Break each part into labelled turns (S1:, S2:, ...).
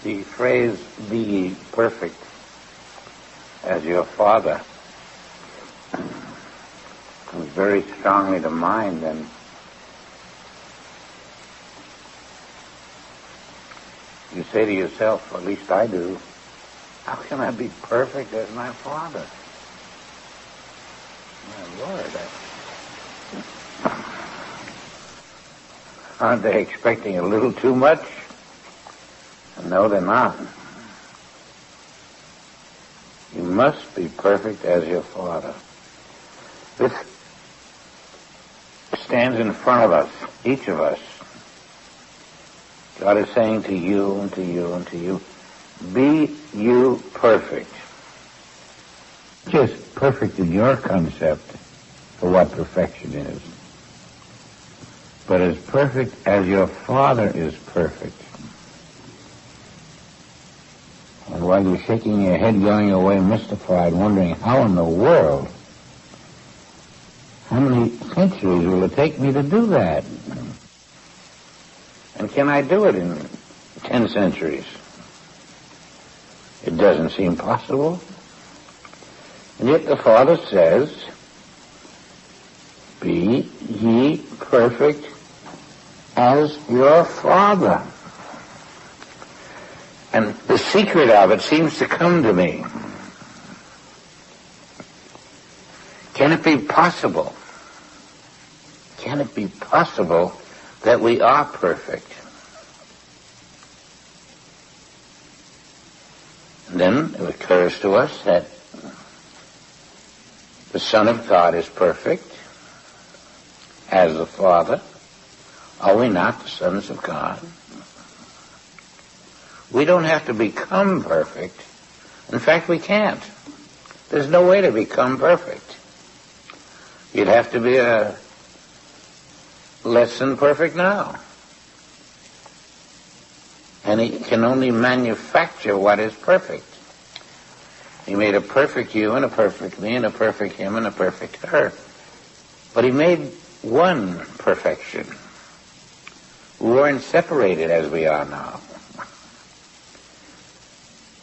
S1: The phrase, be ye perfect as your Father, comes very strongly to mind, and you say to yourself, or at least I do, how can I be perfect as my Father? My Lord, aren't they expecting a little too much? No, they're not. You must be perfect as your Father. This stands in front of us, each of us. God is saying to you and to you and to you, be you perfect. Just perfect in your concept for what perfection is, but as perfect as your Father is perfect. And while you're shaking your head, going away mystified, wondering how in the world, how many centuries will it take me to do that? And can I do it in 10 centuries? It doesn't seem possible. And yet the Father says, be ye perfect as your Father. And the secret of it seems to come to me. Can it be possible? Can it be possible that we are perfect? And then it occurs to us that the Son of God is perfect as the Father. Are we not the sons of God? We don't have to become perfect. In fact, we can't. There's no way to become perfect. You'd have to be a less than perfect now. And he can only manufacture what is perfect. He made a perfect you and a perfect me and a perfect him and a perfect her. But he made one perfection. We weren't separated as we are now.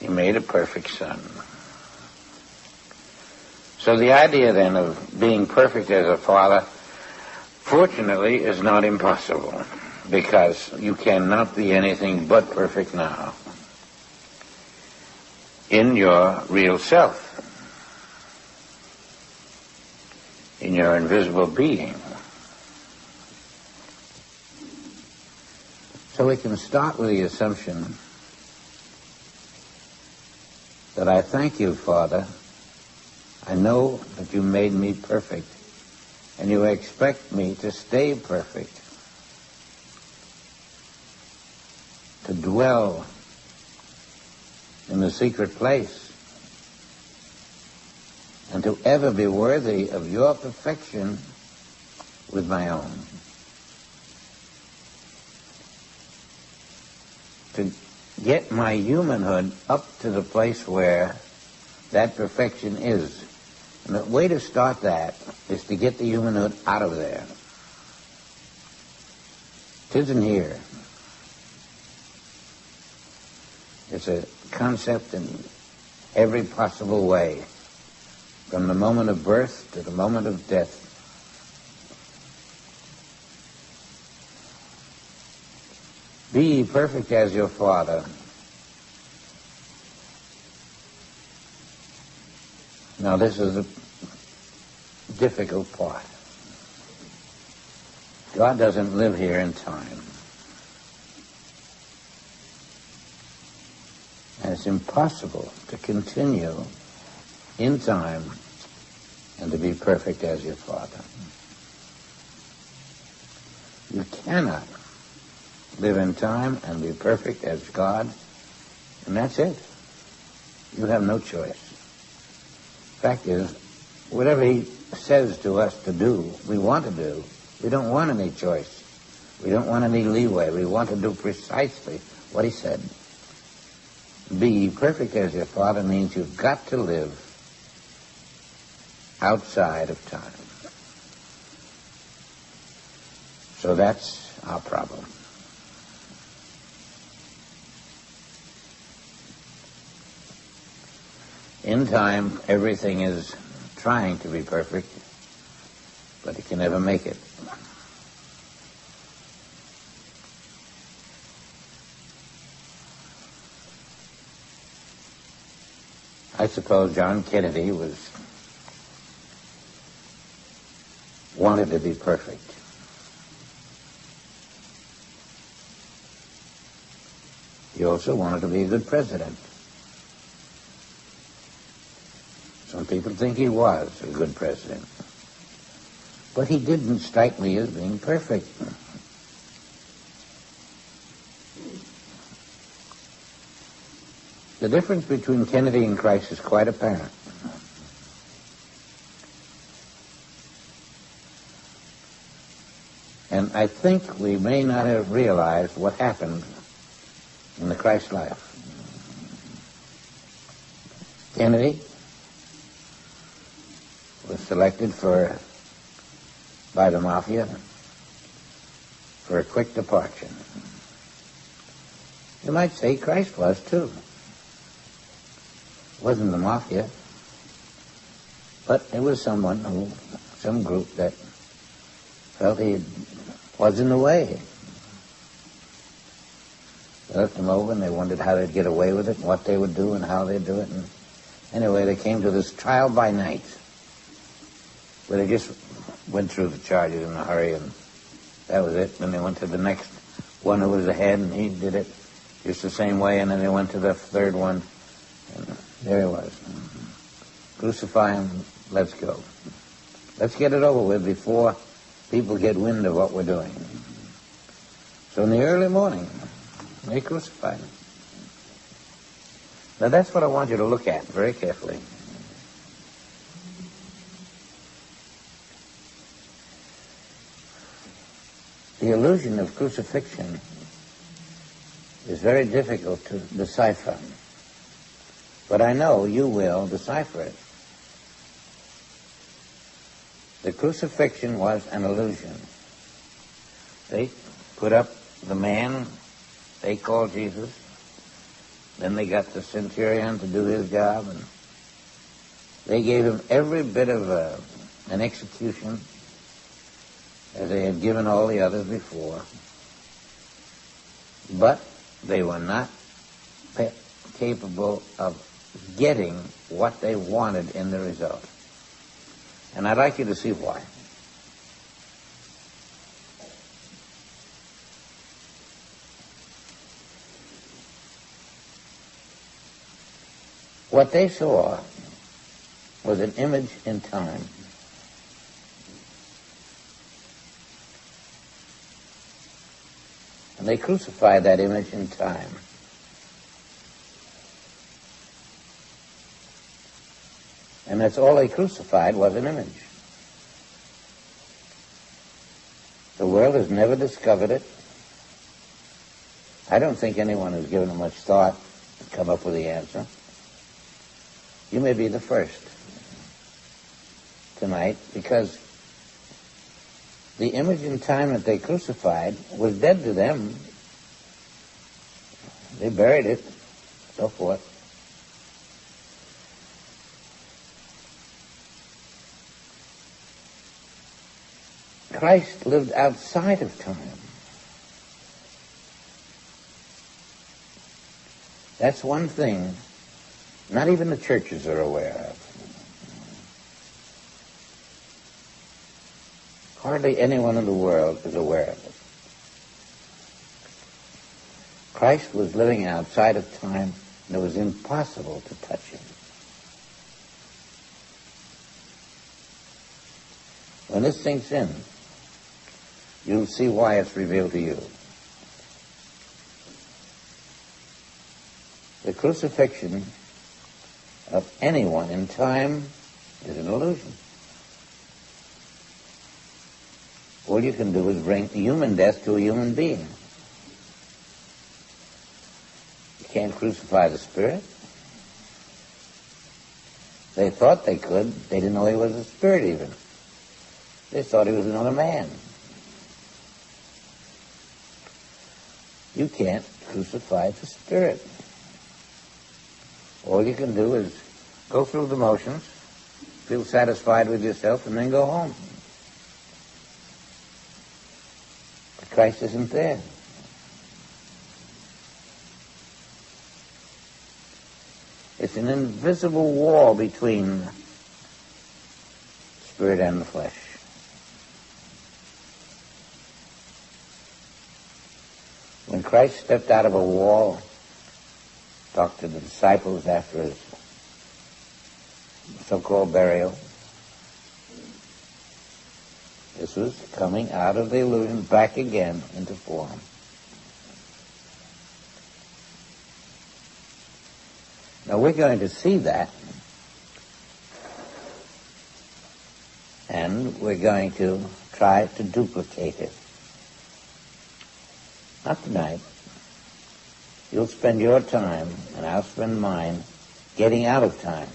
S1: He made a perfect Son. So the idea then of being perfect as a Father, fortunately, is not impossible, because you cannot be anything but perfect now in your real self, in your invisible being. So we can start with the assumption that I thank you, Father. I know that you made me perfect, and you expect me to stay perfect, to dwell in the secret place, and to ever be worthy of your perfection with my own. To get my humanhood up to the place where that perfection is. And the way to start that is to get the humanhood out of there. It isn't here. It's a concept in every possible way, from the moment of birth to the moment of death. Be ye perfect as your Father. Now this is a difficult part. God doesn't live here in time. And it's impossible to continue in time and to be perfect as your Father. You cannot live in time and be perfect as God, and that's it. You have no choice. Fact is, whatever he says to us to do, we want to do. We don't want any choice. We don't want any leeway. We want to do precisely what he said. Be ye perfect as your Father means you've got to live outside of time. So that's our problem. In time, everything is trying to be perfect, but it can never make it. I suppose John Kennedy wanted to be perfect. He also wanted to be a good president. Some people think he was a good president. But he didn't strike me as being perfect. The difference between Kennedy and Christ is quite apparent. And I think we may not have realized what happened in the Christ life. Kennedy was selected by the mafia for a quick departure. You might say Christ was too. It wasn't the mafia, but it was some group that felt he was in the way. They looked him over and they wondered how they'd get away with it and what they would do and how they'd do it. And anyway, they came to this trial by night where they just went through the charges in a hurry and that was it. Then they went to the next one who was ahead and he did it just the same way. And then they went to the third one and there he was. Crucify him, let's go. Let's get it over with before people get wind of what we're doing. So in the early morning, they crucified him. Now that's what I want you to look at very carefully. The illusion of crucifixion is very difficult to decipher. But I know you will decipher it. The crucifixion was an illusion. They put up the man they called Jesus. Then they got the centurion to do his job, and they gave him every bit of an execution as they had given all the others before. But they were not capable of getting what they wanted in the result. And I'd like you to see why. What they saw was an image in time. And they crucified that image in time. And that's all they crucified was an image. The world has never discovered it. I don't think anyone has given it much thought to come up with the answer. You may be the first tonight, because the image in time that they crucified was dead to them. They buried it, so forth. Christ lived outside of time. That's one thing not even the churches are aware of. Hardly anyone in the world is aware of it. Christ was living outside of time, and it was impossible to touch him. When this sinks in, you'll see why it's revealed to you. The crucifixion of anyone in time is an illusion. All you can do is bring human death to a human being. You can't crucify the spirit. They thought they could. They didn't know he was a spirit even. They thought he was another man. You can't crucify the spirit. All you can do is Go through the motions, feel satisfied with yourself, and then go home. But Christ isn't there. It's an invisible wall between spirit and the flesh. When Christ stepped out of a wall, talked to the disciples after his so-called burial, this was coming out of the illusion back again into form. Now we're going to see that, and we're going to try to duplicate it. Not tonight. You'll spend your time, and I'll spend mine, getting out of time.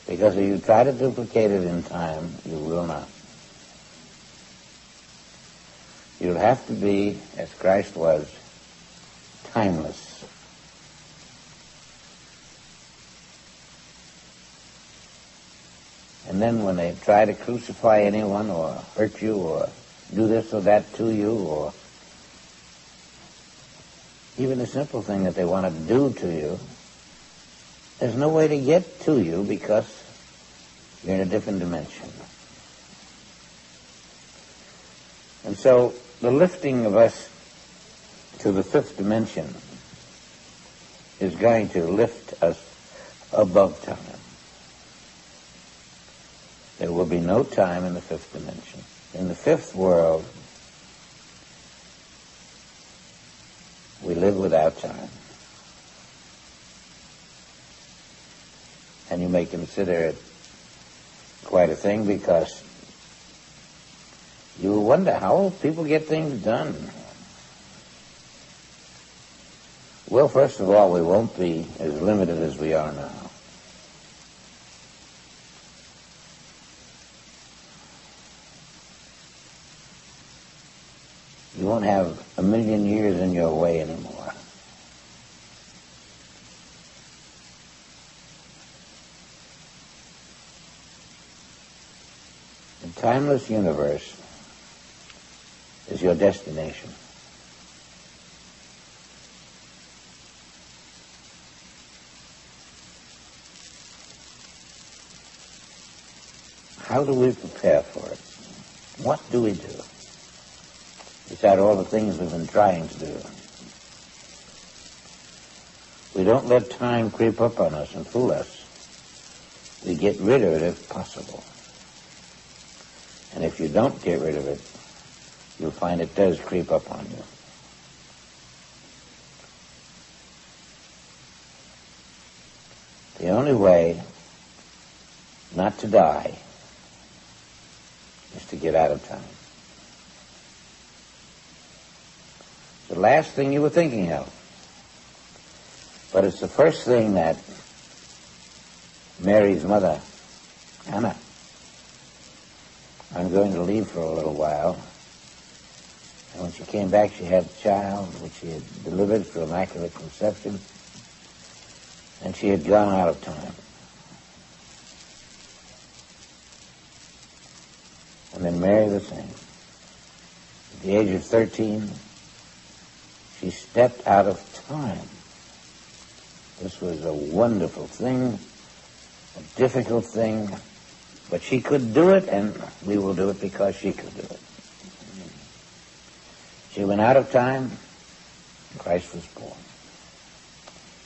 S1: Because if you try to duplicate it in time, you will not. You'll have to be, as Christ was, timeless. And then when they try to crucify anyone or hurt you or do this or that to you, or even a simple thing that they want to do to you, there's no way to get to you because you're in a different dimension. And so the lifting of us to the fifth dimension is going to lift us above time. There will be no time in the fifth dimension. In the fifth world, we live without time. And you may consider it quite a thing because you wonder how people get things done. Well, first of all, we won't be as limited as we are now. You won't have a million years in your way anymore. The timeless universe is your destination. How do we prepare for it? What do we do? Besides all the things we've been trying to do. We don't let time creep up on us and fool us. We get rid of it if possible. And if you don't get rid of it, you'll find it does creep up on you. The only way not to die is to get out of time. The last thing you were thinking of. But it's the first thing that Mary's mother, Anna, I'm going to leave for a little while. And when she came back, she had a child, which she had delivered through Immaculate Conception, and she had gone out of time. And then Mary the same. At the age of 13, she stepped out of time. This was a wonderful thing, a difficult thing, but she could do it, and we will do it because she could do it. She went out of time, and Christ was born.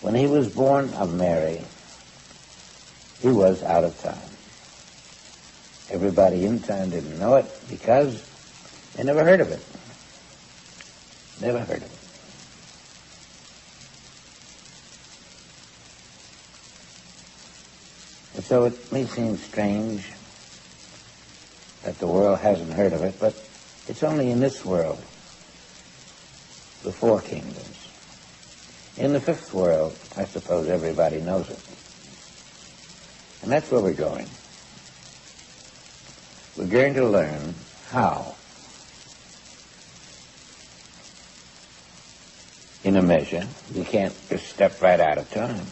S1: When he was born of Mary, he was out of time. Everybody in time didn't know it because they never heard of it. Never heard of it. And so it may seem strange that the world hasn't heard of it, but it's only in this world, the four kingdoms. In the fifth world, I suppose everybody knows it. And that's where we're going. We're going to learn how, in a measure, you can't just step right out of time.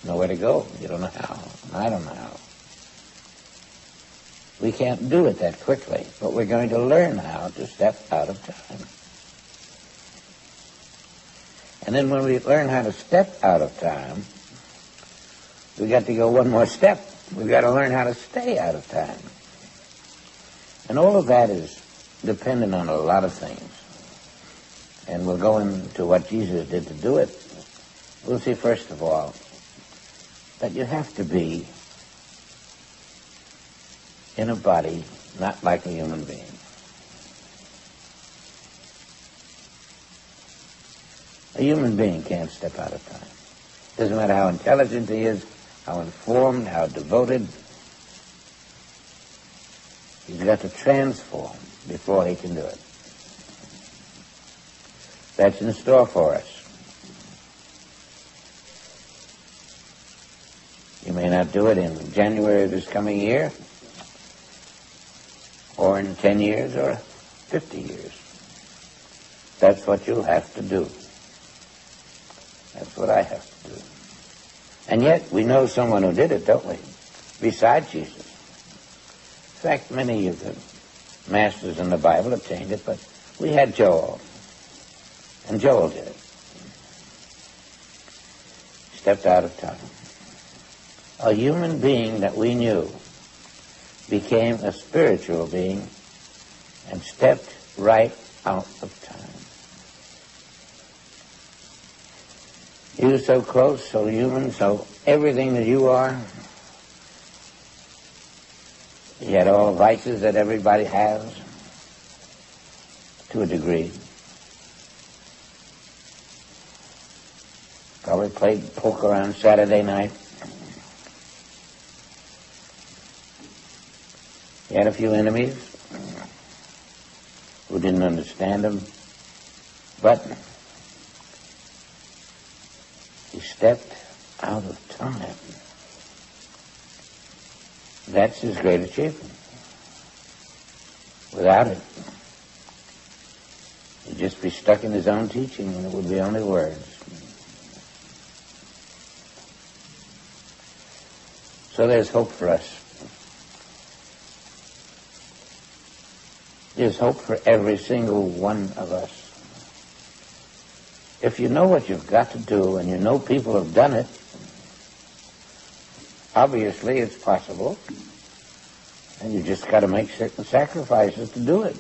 S1: Nowhere to go. You don't know how. I don't know how. We can't do it that quickly, but we're going to learn how to step out of time. And then when we learn how to step out of time, we got to go one more step. We've got to learn how to stay out of time. And all of that is dependent on a lot of things. And we'll go into what Jesus did to do it. We'll see, first of all, that you have to be in a body not like a human being. A human being can't step out of time. Doesn't matter how intelligent he is, how informed, how devoted. He's got to transform before he can do it. That's in store for us. You may not do it in January of this coming year, or in 10 years, or 50 years. That's what you'll have to do. That's what I have to do. And yet, we know someone who did it, don't we? Besides Jesus. In fact, many of the masters in the Bible obtained it, but we had Joel. And Joel did it. Stepped out of time. A human being that we knew became a spiritual being and stepped right out of time. He was so close, so human, so everything that you are. He had all the vices that everybody has, to a degree. Probably played poker on Saturday night. He had a few enemies who didn't understand him, but he stepped out of time. That's his great achievement. Without it, he'd just be stuck in his own teaching, and it would be only words. So there's hope for us. There's hope for every single one of us. If you know what you've got to do, and you know people have done it, obviously it's possible, and you just got to make certain sacrifices to do it.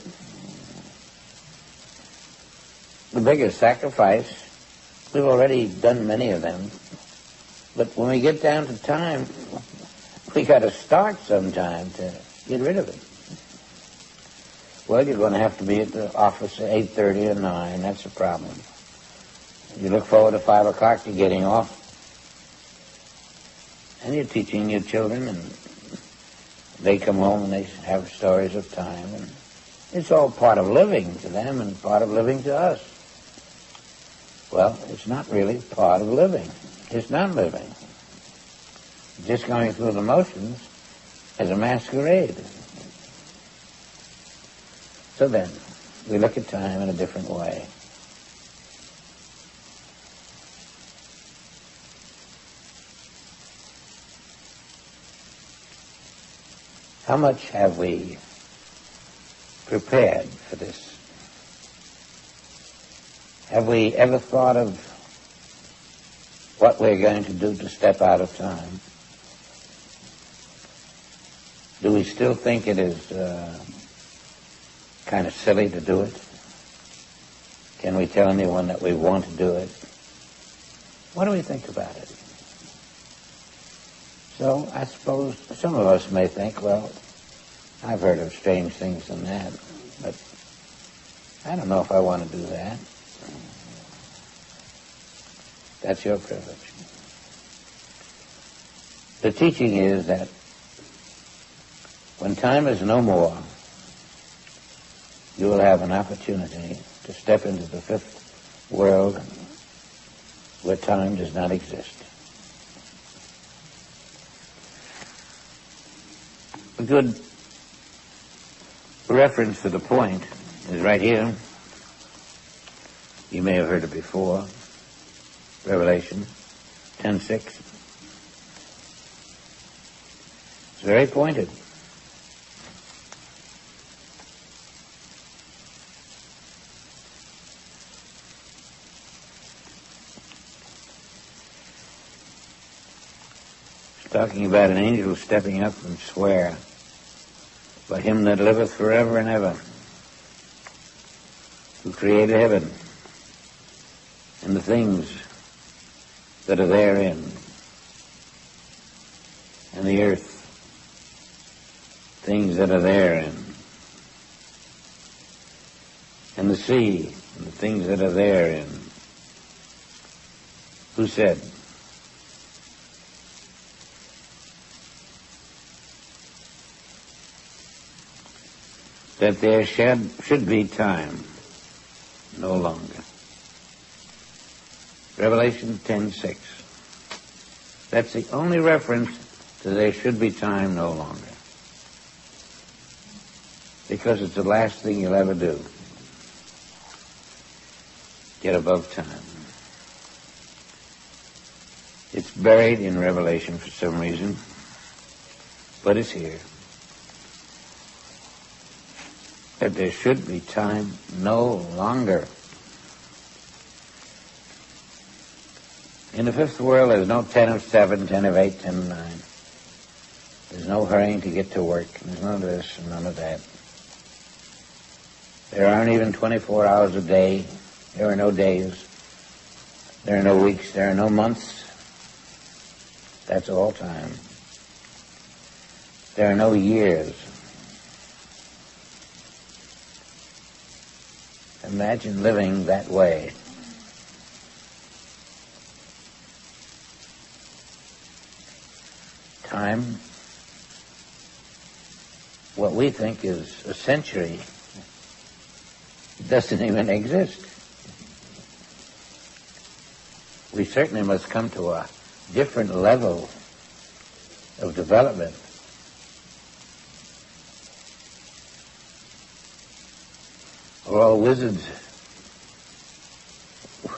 S1: The biggest sacrifice, we've already done many of them, but when we get down to time, we got to start sometime to get rid of it. Well, you're going to have to be at the office at 8:30 or 9. That's a problem. You look forward to 5 o'clock, you're getting off. And you're teaching your children, and they come home and they have stories of time. And it's all part of living to them and part of living to us. Well, it's not really part of living. It's not living. Just going through the motions as a masquerade. So then, we look at time in a different way. How much have we prepared for this? Have we ever thought of what we're going to do to step out of time? Do we still think it is kind of silly to do it? Can we tell anyone that we want to do it? What do we think about it? So I suppose some of us may think, well, I've heard of strange things than that, but I don't know if I want to do that. That's your privilege. The teaching is that when time is no more, you will have an opportunity to step into the fifth world where time does not exist. A good reference to the point is right here. You may have heard it before. Revelation 10:6. very pointed. It's talking about an angel stepping up and swear by him that liveth forever and ever, who created heaven and the things that are therein, and the earth, things that are therein, and the sea, and the things that are therein. Who said? That there should be time no longer. Revelation 10:6. That's the only reference to there should be time no longer. Because it's the last thing you'll ever do. Get above time. It's buried in Revelation for some reason, but it's here. That there should be time no longer. In the fifth world, there's no 10 of 7, 10 of 8, 10 of 9. There's no hurrying to get to work. There's none of this and none of that. There aren't even 24 hours a day. There are no days. There are no weeks. There are no months. That's all time. There are no years. Imagine living that way. Time, what we think is a century, doesn't even exist. We certainly must come to a different level of development. We're all wizards.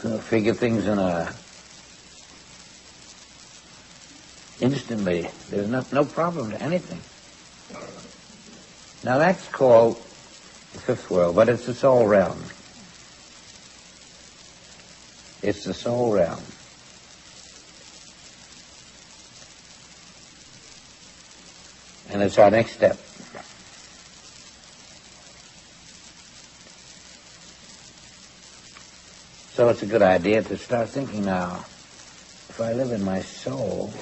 S1: We'll figure things in instantly. There's no problem to anything. Now that's called the fifth world, but it's the soul realm. It's the soul realm. And it's our next step. So it's a good idea to start thinking now, if I live in my soul,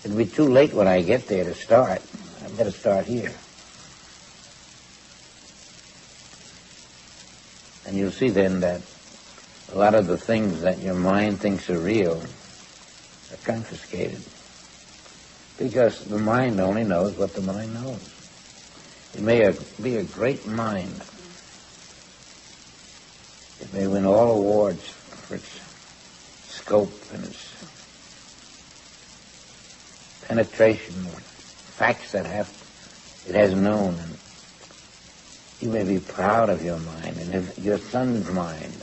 S1: it'll be too late when I get there to start. I better start here. And you'll see then that a lot of the things that your mind thinks are real are confiscated. Because the mind only knows what the mind knows. It may be a great mind. It may win all awards for its scope and its penetration of facts that it has known. And you may be proud of your mind and of your son's mind.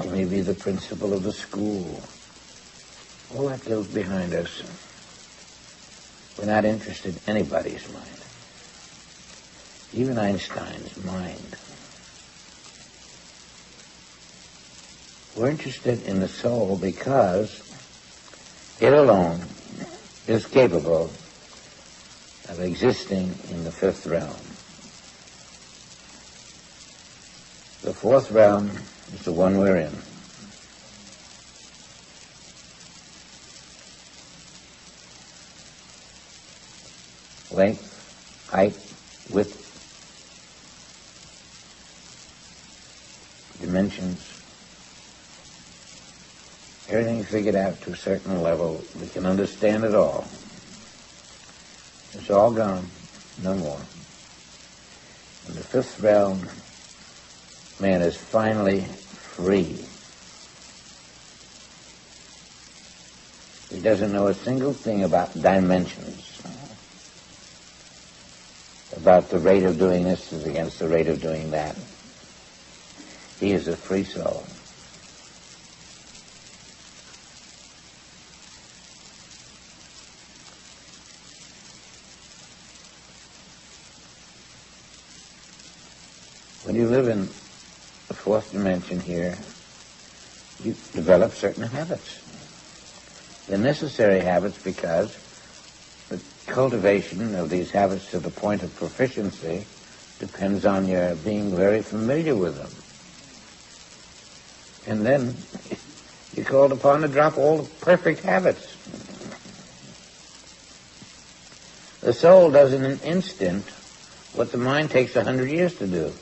S1: You may be the principal of the school. All that goes behind us. We're not interested in anybody's mind. Even Einstein's mind. We're interested in the soul because it alone is capable of existing in the fifth realm. The fourth realm is the one we're in. Length, height, width, dimensions, everything figured out to a certain level. We can understand it all. It's all gone, no more. In the fifth realm, man is finally free. He doesn't know a single thing about dimensions, about the rate of doing this is against the rate of doing that. He is a free soul. you live in the fourth dimension here, you develop certain habits. They're necessary habits because the cultivation of these habits to the point of proficiency depends on your being very familiar with them. And then you're called upon to drop all the perfect habits. The soul does in an instant what the mind takes 100 years to do.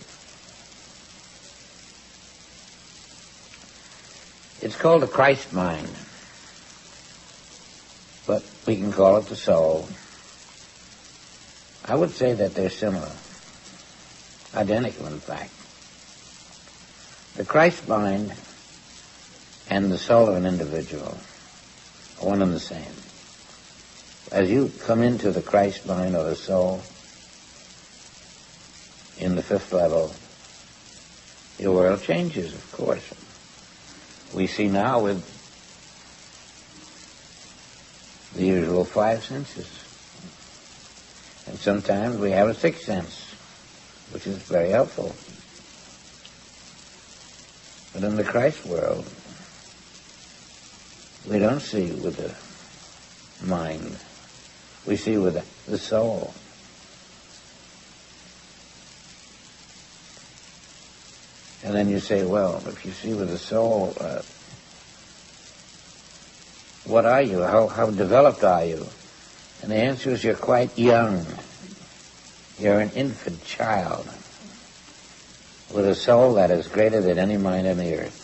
S1: It's called the Christ mind, but we can call it the soul. I would say that they're similar, identical in fact. The Christ mind and the soul of an individual are one and the same. As you come into the Christ mind or the soul in the fifth level, your world changes, of course. We see now with the usual five senses. And sometimes we have a sixth sense, which is very helpful. But in the Christ world, we don't see with the mind. We see with the soul. And then you say, well, if you see with the soul, what are you? How developed are you? And the answer is you're quite young. You're an infant child with a soul that is greater than any mind on the earth.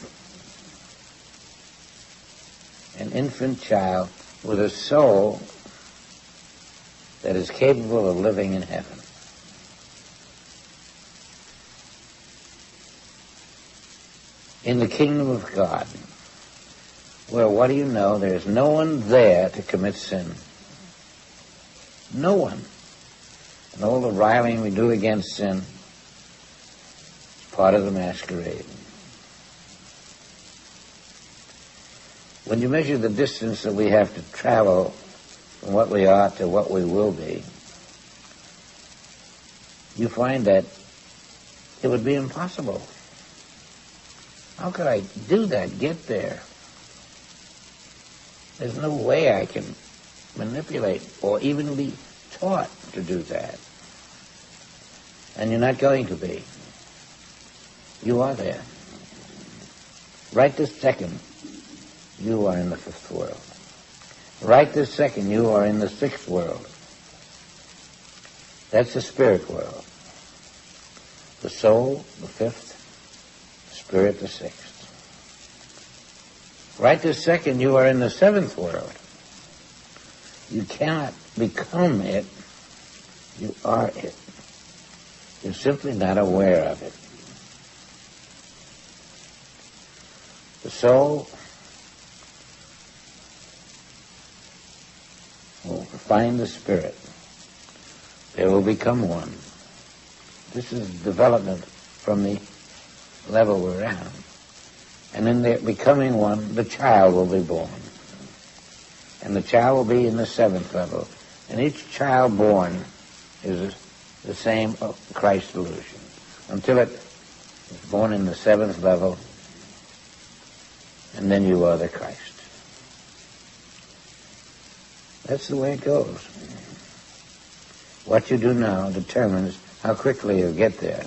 S1: An infant child with a soul that is capable of living in heaven. In the kingdom of God, where what do you know? There's no one there to commit sin. No one. And all the riling we do against sin is part of the masquerade. When you measure the distance that we have to travel from what we are to what we will be, you find that it would be impossible. How could I do that, get there? There's no way I can manipulate or even be taught to do that. And you're not going to be. You are there. Right this second, you are in the fifth world. Right this second, you are in the sixth world. That's the spirit world. The soul, the fifth, spirit, the sixth. Right this second, you are in the seventh world. You cannot become it. You are it. You're simply not aware of it. The soul will find the spirit. They will become one. This is development from the level we're at. And in their becoming one, the child will be born. And the child will be in the seventh level. And each child born is the same Christ illusion. Until it is born in the seventh level, and then you are the Christ. That's the way it goes. What you do now determines how quickly you get there.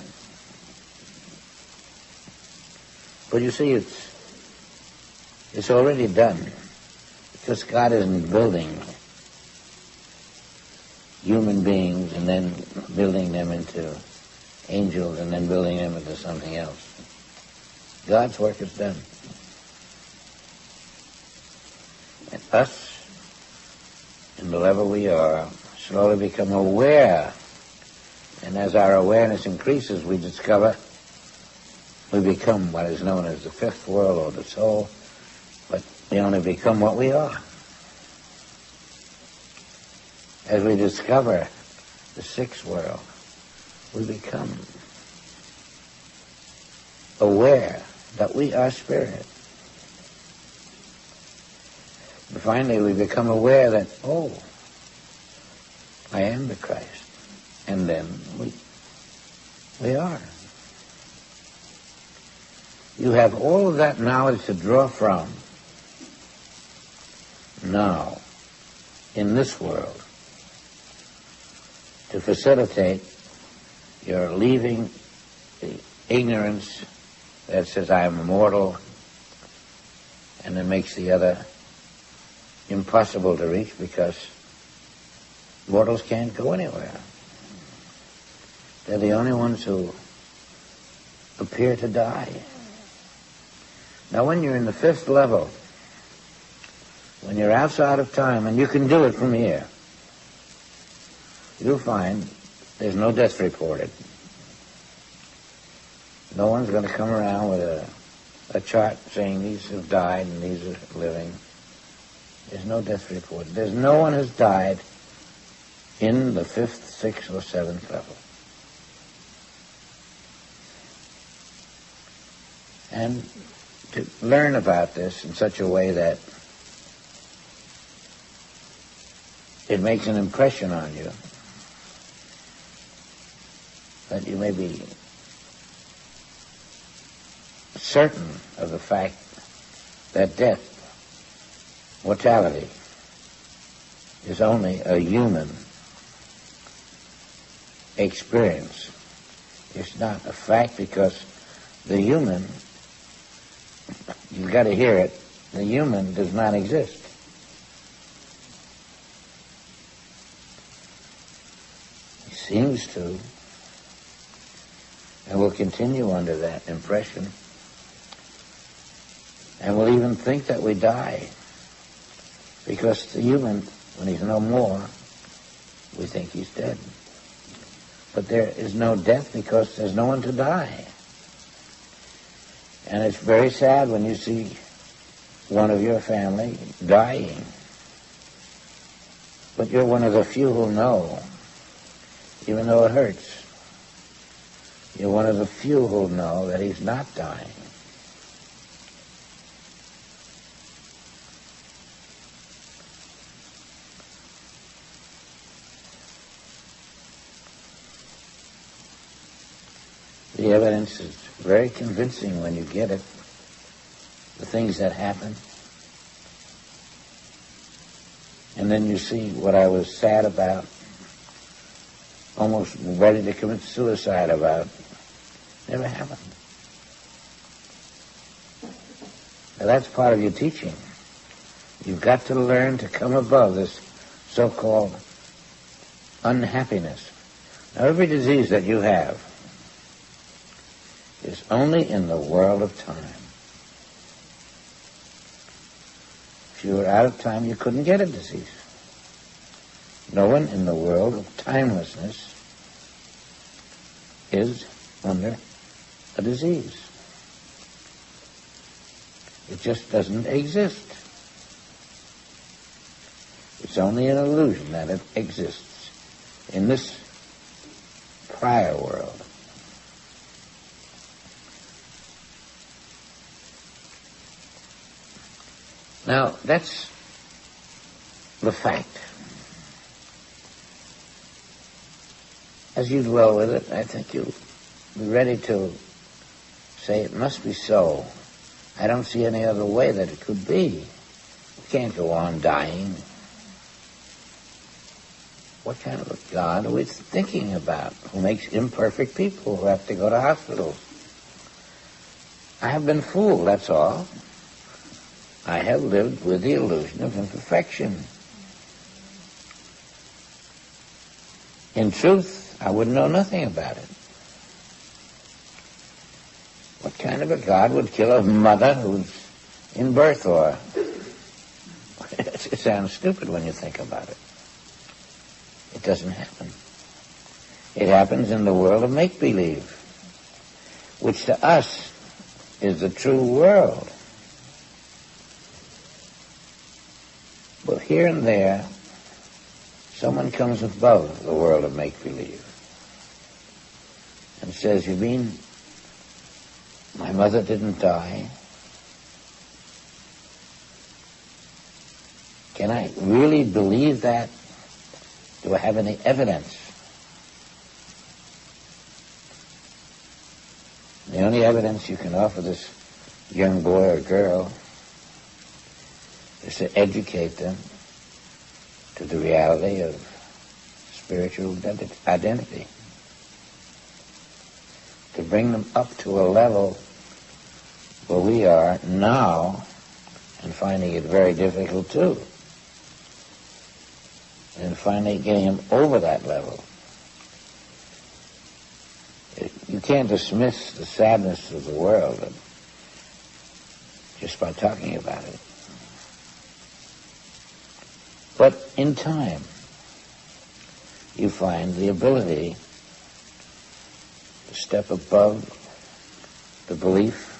S1: But you see, it's already done, because God isn't building human beings and then building them into angels and then building them into something else. God's work is done. And us, in the level we are, slowly become aware. And as our awareness increases, we discover we become what is known as the fifth world or the soul, but we only become what we are. As we discover the sixth world, we become aware that we are spirit. And finally, we become aware that, oh, I am the Christ. And then we are. You have all of that knowledge to draw from now, in this world, to facilitate your leaving the ignorance that says I am immortal, and it makes the other impossible to reach because mortals can't go anywhere. They're the only ones who appear to die. Now when you're in the fifth level, when you're outside of time, and you can do it from here, you'll find there's no death reported. No one's going to come around with a chart saying these have died and these are living. There's no death report. There's no one has died in the fifth, sixth, or seventh level. And to learn about this in such a way that it makes an impression on you, that you may be certain of the fact that death, mortality, is only a human experience. It's not a fact because the human, you've got to hear it, the human does not exist. He seems to, and will continue under that impression, and will even think that we die, because the human, when he's no more, we think he's dead. But there is no death because there's no one to die. And it's very sad when you see one of your family dying. But you're one of the few who know, even though it hurts. You're one of the few who know that he's not dying. The evidence is very convincing when you get it, the things that happen. And then you see what I was sad about, almost ready to commit suicide about, never happened. Now that's part of your teaching. You've got to learn to come above this so-called unhappiness. Now every disease that you have is only in the world of time. If you were out of time, you couldn't get a disease. No one in the world of timelessness is under a disease. It just doesn't exist. It's only an illusion that it exists in this prior world. Now, that's the fact. As you dwell with it, I think you'll be ready to say it must be so. I don't see any other way that it could be. You can't go on dying. What kind of a God are we thinking about who makes imperfect people who have to go to hospitals? I have been fooled, that's all. I have lived with the illusion of imperfection. In truth, I would know nothing about it. What kind of a God would kill a mother who's in birth, or... It sounds stupid when you think about it. It doesn't happen. It happens in the world of make-believe, which to us is the true world. But here and there, someone comes above the world of make-believe and says, you mean my mother didn't die? Can I really believe that? Do I have any evidence? The only evidence you can offer this young boy or girl is to educate them to the reality of spiritual identity, to bring them up to a level where we are now and finding it very difficult too, and finally getting them over that level. You can't dismiss the sadness of the world just by talking about it. But in time, you find the ability to step above the belief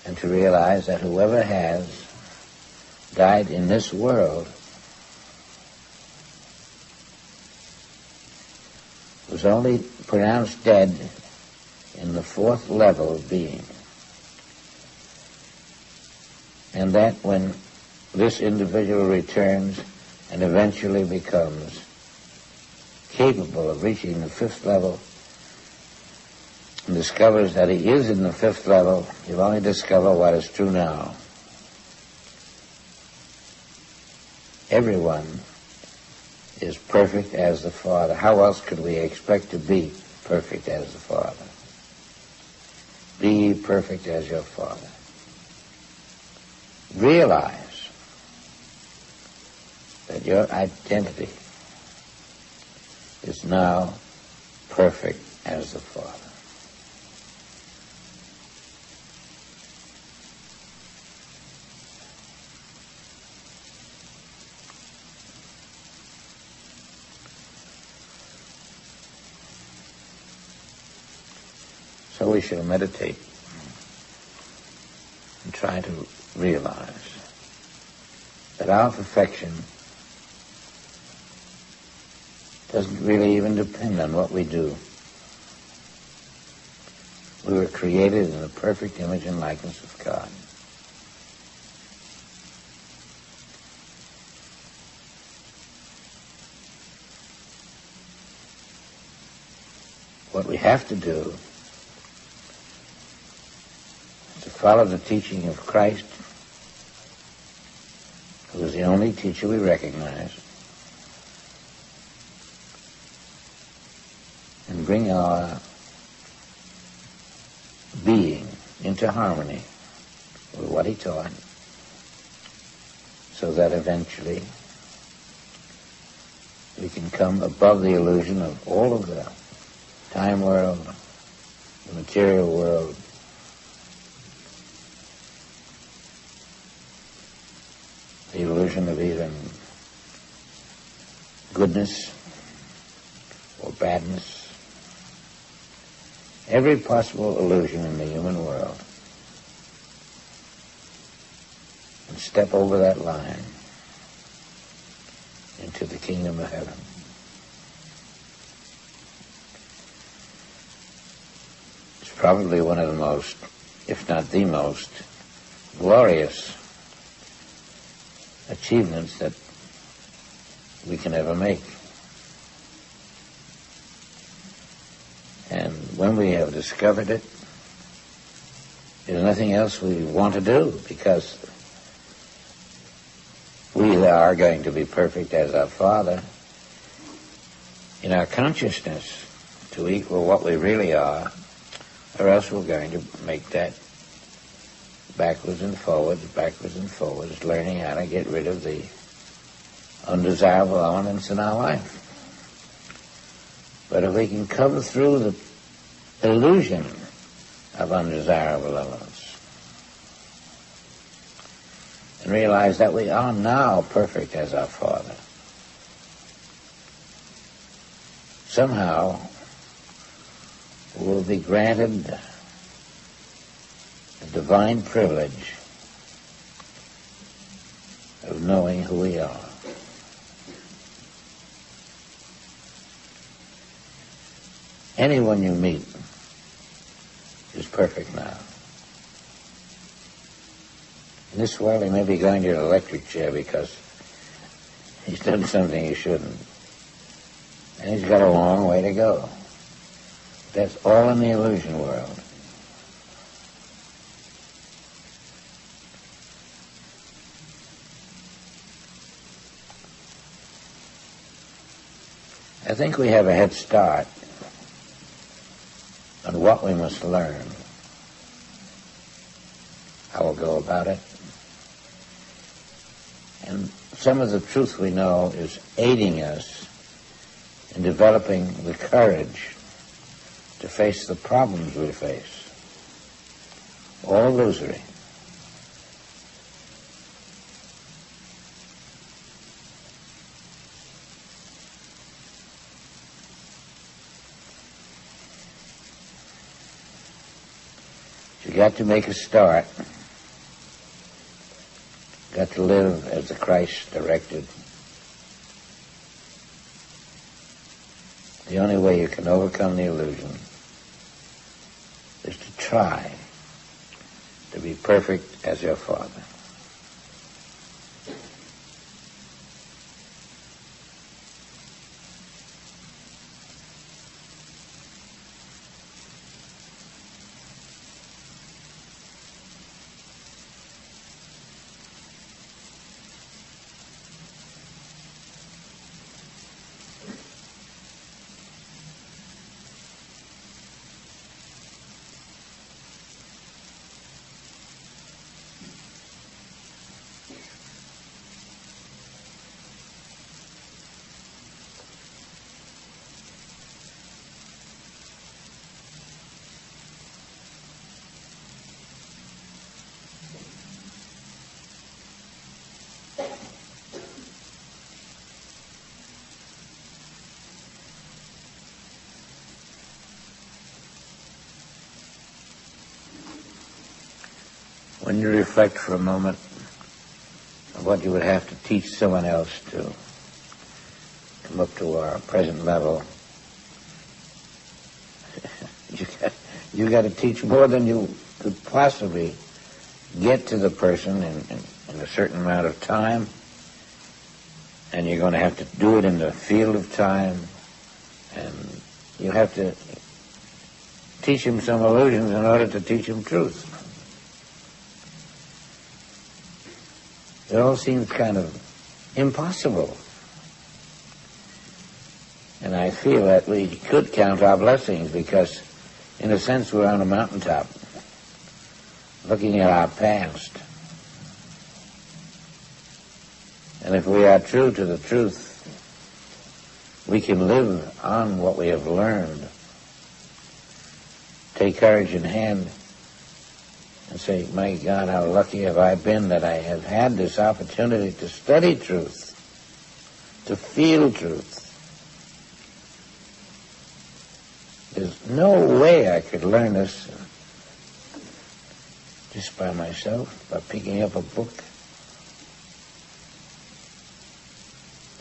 S1: and to realize that whoever has died in this world was only pronounced dead in the fourth level of being. And that when this individual returns and eventually becomes capable of reaching the fifth level and discovers that he is in the fifth level, he'll only discover what is true now. Everyone is perfect as the Father. How else could we expect to be perfect as the Father? Be perfect as your Father. Realize that your identity is now perfect as the Father. So we shall meditate and try to realize that our perfection doesn't really even depend on what we do. We were created in the perfect image and likeness of God. What we have to do is to follow the teaching of Christ, who is the only teacher we recognize, and bring our being into harmony with what he taught, so that eventually we can come above the illusion of all of the time world, the material world, the illusion of even goodness or badness, every possible illusion in the human world, and step over that line into the kingdom of heaven. It's probably one of the most, if not the most, glorious achievements that we can ever make. And when we have discovered it, there's nothing else we want to do, because we are going to be perfect as our Father in our consciousness to equal what we really are, or else we're going to make that backwards and forwards, learning how to get rid of the undesirable elements in our life. But if we can come through the illusion of undesirable elements and realize that we are now perfect as our Father, somehow we will be granted the divine privilege of knowing who we are. Anyone you meet is perfect now. In this world, he may be going to an electric chair because he's done something he shouldn't. And he's got a long way to go. That's all in the illusion world. I think we have a head start on what we must learn, how we'll go about it. And some of the truth we know is aiding us in developing the courage to face the problems we face, all illusory. You got to make a start. Got to live as the Christ directed. The only way you can overcome the illusion is to try to be perfect as your Father. When you reflect for a moment on what you would have to teach someone else to come up to our present level, you got to teach more than you could possibly get to the person in a certain amount of time, and you're going to have to do it in the field of time, and you have to teach him some illusions in order to teach him truth. It all seems kind of impossible. And I feel that we could count our blessings because, in a sense, we're on a mountaintop, looking at our past. And if we are true to the truth, we can live on what we have learned, take courage in hand, and say, my God, how lucky have I been that I have had this opportunity to study truth, to feel truth. There's no way I could learn this just by myself, by picking up a book.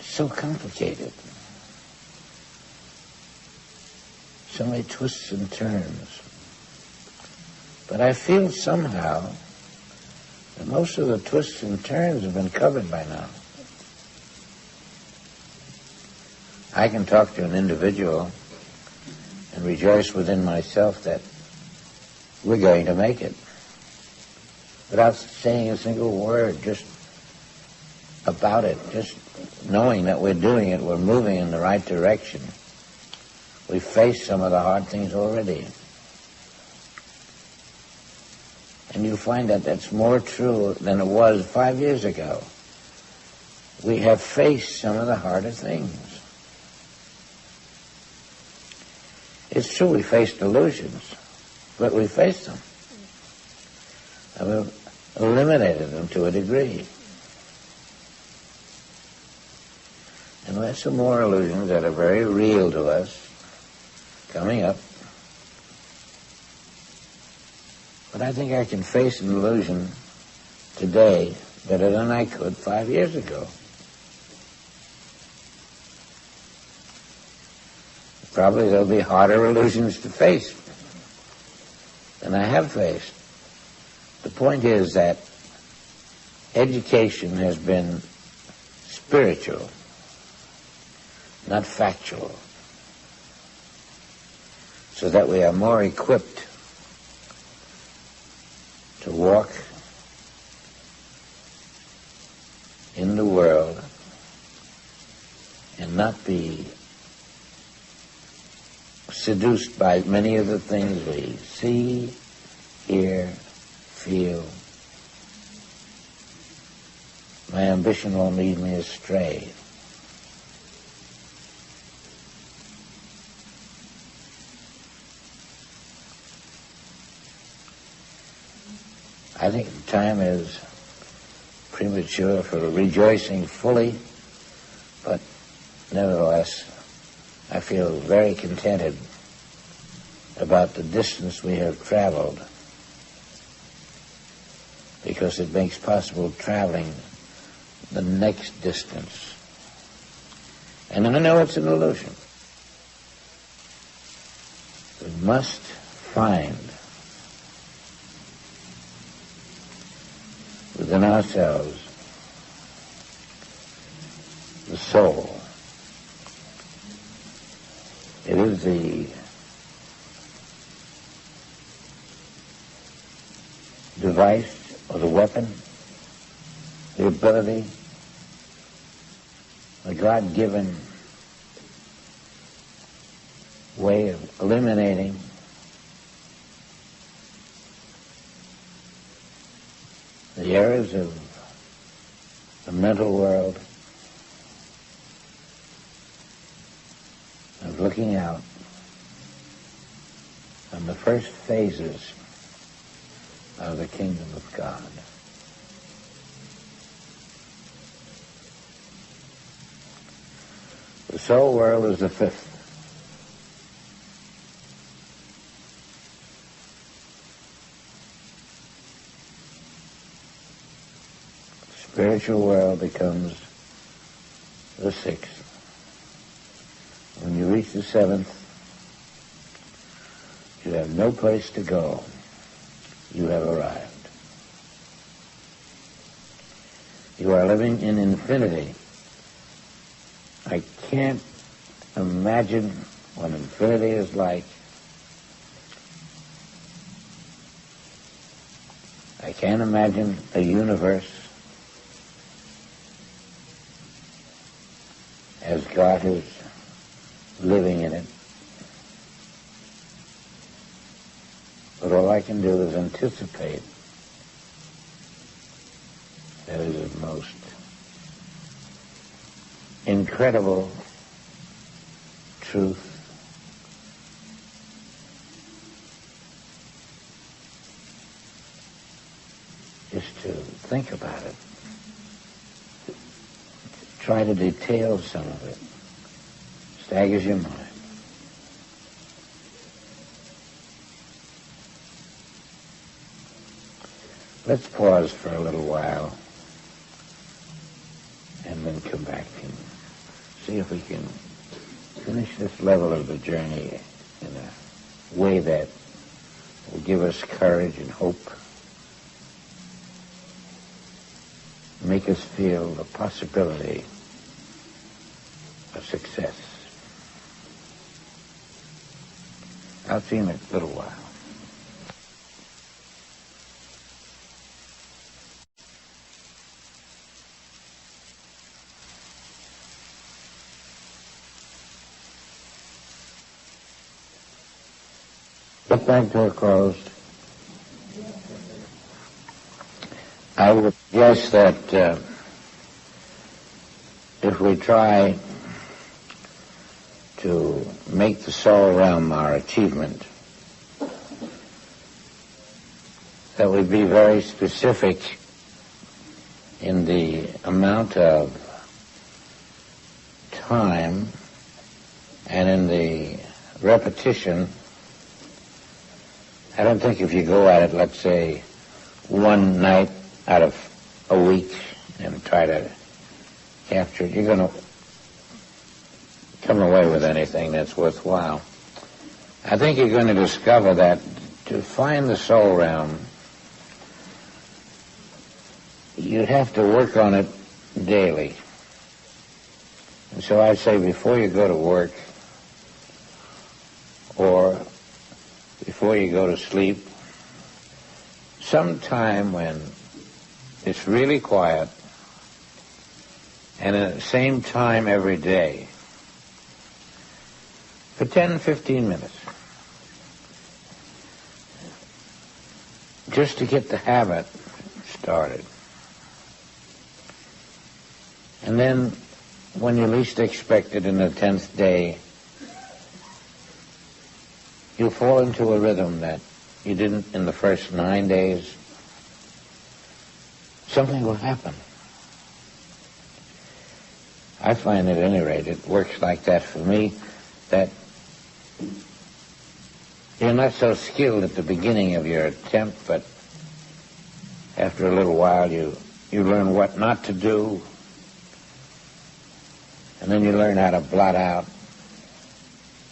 S1: It's so complicated. So many twists and turns. But I feel somehow that most of the twists and turns have been covered by now. I can talk to an individual and rejoice within myself that we're going to make it without saying a single word, just about it, just knowing that we're doing it, we're moving in the right direction. We face some of the hard things already. And you find that that's more true than it was 5 years ago. We have faced some of the harder things. It's true we faced illusions, but we faced them. And we've eliminated them to a degree. And we have some more illusions that are very real to us coming up. But I think I can face an illusion today better than I could 5 years ago. Probably there'll be harder illusions to face than I have faced. The point is that education has been spiritual, not factual, so that we are more equipped to walk in the world and not be seduced by many of the things we see, hear, feel. My ambition will lead me astray. I think the time is premature for rejoicing fully, but nevertheless, I feel very contented about the distance we have traveled, because it makes possible traveling the next distance. And I know it's an illusion. We must find within ourselves the soul. It is the device or the weapon, the ability, the God-given way of eliminating the errors of the mental world, of looking out on the first phases of the kingdom of God. The soul world is the fifth. The spiritual world becomes the sixth. When you reach the seventh, you have no place to go. You have arrived. You are living in infinity. I can't imagine what infinity is like. I can't imagine a universe as God is living in it. But all I can do is anticipate. That is the most incredible truth. Just to think about it. Try to detail some of it. Staggers your mind. Let's pause for a little while and then come back and see if we can finish this level of the journey in a way that will give us courage and hope, make us feel the possibility of success. I'll see you in a little while. Get back to a close. I would guess that if we try to make the soul realm our achievement, that we be very specific in the amount of time and in the repetition. I don't think if you go at it, let's say, one night out of a week and try to capture it, you're going to come away with anything that's worthwhile. I think you're going to discover that to find the soul realm, you'd have to work on it daily. And so I'd say before you go to work or before you go to sleep, sometime when it's really quiet and at the same time every day, for 10, 15 minutes, just to get the habit started. And then, when you least expect it in the 10th day, you fall into a rhythm that you didn't in the first 9 days. Something will happen. I find at any rate it works like that for me, that you're not so skilled at the beginning of your attempt, but after a little while you learn what not to do, and then you learn how to blot out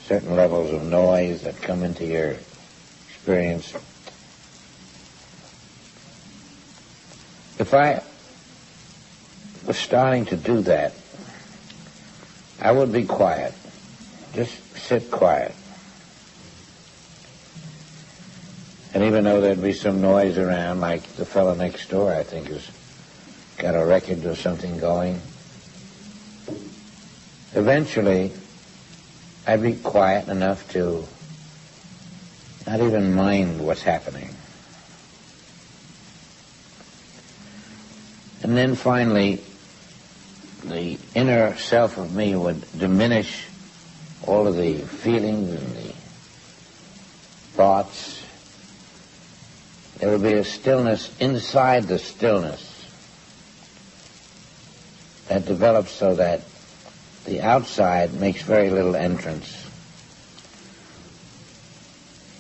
S1: certain levels of noise that come into your experience. If I was starting to do that, I would be quiet. Just sit quiet. And even though there'd be some noise around, like the fellow next door, I think, has got a record or something going, eventually I'd be quiet enough to not even mind what's happening. And then finally, the inner self of me would diminish all of the feelings and the thoughts. There would be a stillness inside the stillness that develops so that the outside makes very little entrance.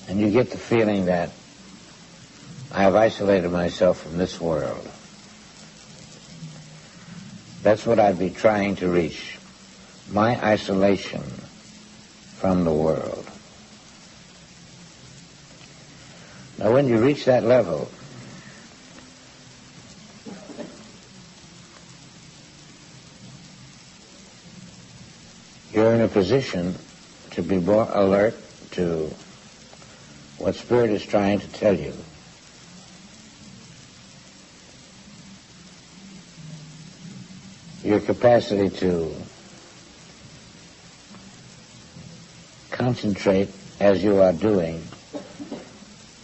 S1: And you get the feeling that I have isolated myself from this world. That's what I'd be trying to reach, my isolation from the world. Now, when you reach that level, you're in a position to be more alert to what Spirit is trying to tell you. Your capacity to concentrate, as you are doing,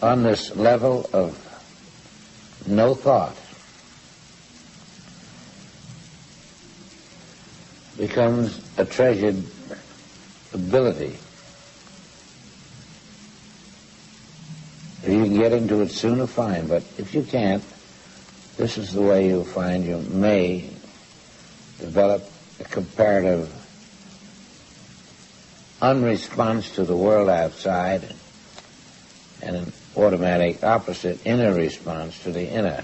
S1: on this level of no thought becomes a treasured ability. If you can get into it sooner, fine, but if you can't, this is the way you'll find you may develop a comparative unresponse to the world outside and an automatic opposite inner response to the inner.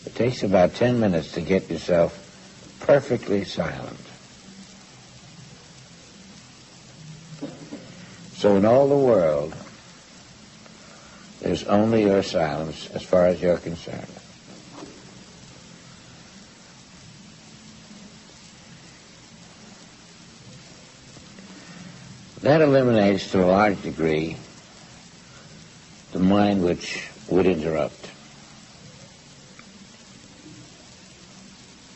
S1: It takes about 10 minutes to get yourself perfectly silent. So in all the world, there's only your silence as far as you're concerned. That eliminates to a large degree the mind which would interrupt.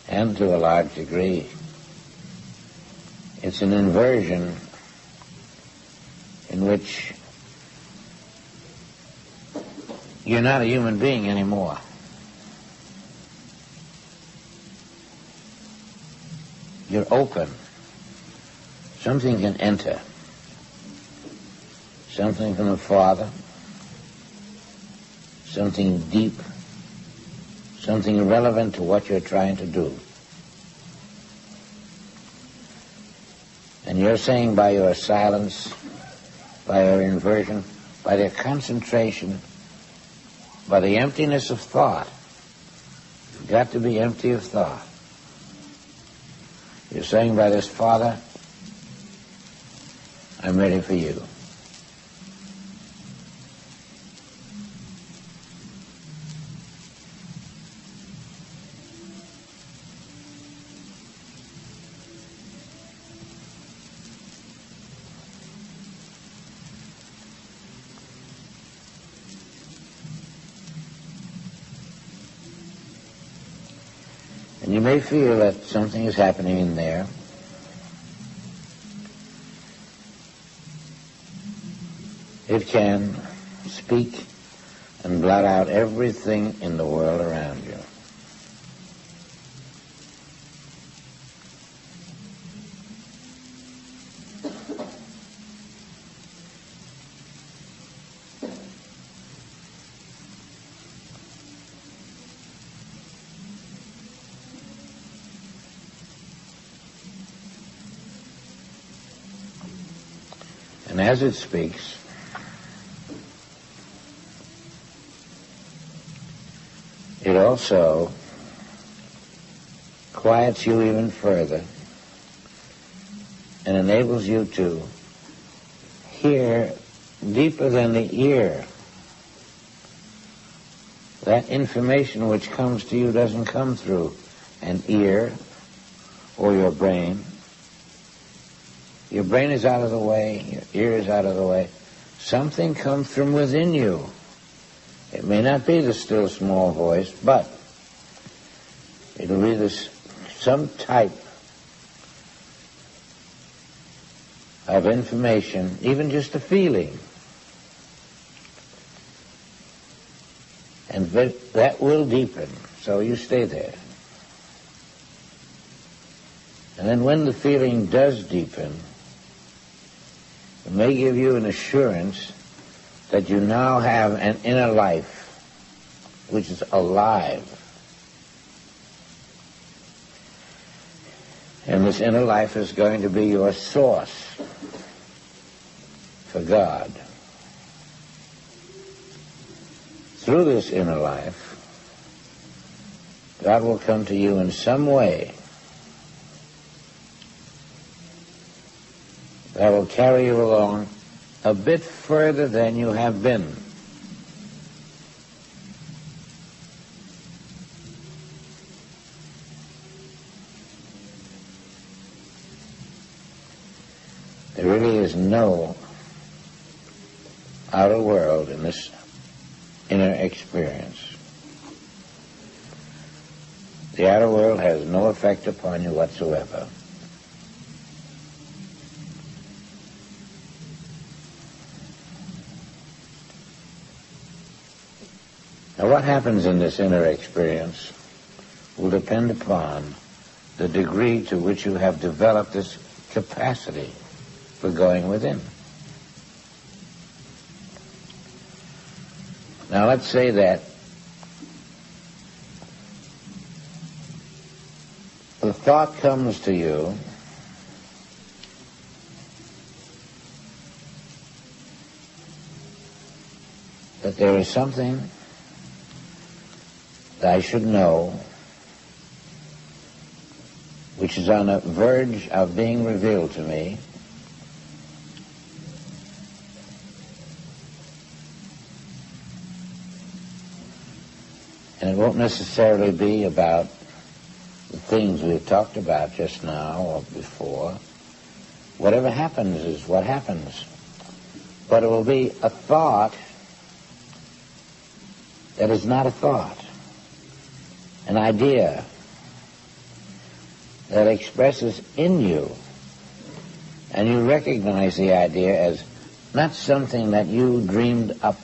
S1: And to a large degree, it's an inversion in which you're not a human being anymore. You're open. Something can enter. Something from the Father. Something deep. Something relevant to what you're trying to do. And you're saying by your silence, by your inversion, by their concentration, by the emptiness of thought. You've got to be empty of thought. You're saying by this, Father, I'm ready for you. You may feel that something is happening in there. It can speak and blot out everything in the world around you. And as it speaks, it also quiets you even further and enables you to hear deeper than the ear. That information which comes to you doesn't come through an ear or your brain. Your brain is out of the way, your ear is out of the way. Something comes from within you. It may not be the still small voice, but it'll be some type of information, even just a feeling. And that will deepen, so you stay there. And then when the feeling does deepen, it may give you an assurance that you now have an inner life which is alive. And this inner life is going to be your source for God. Through this inner life, God will come to you in some way that will carry you along a bit further than you have been. There really is no outer world in this inner experience. The outer world has no effect upon you whatsoever. Now, what happens in this inner experience will depend upon the degree to which you have developed this capacity for going within. Now, let's say that the thought comes to you that there is something that I should know, which is on the verge of being revealed to me, and it won't necessarily be about the things we've talked about just now or before. Whatever happens is what happens. But it will be a thought that is not a thought. An idea that expresses in you, and you recognize the idea as not something that you dreamed up.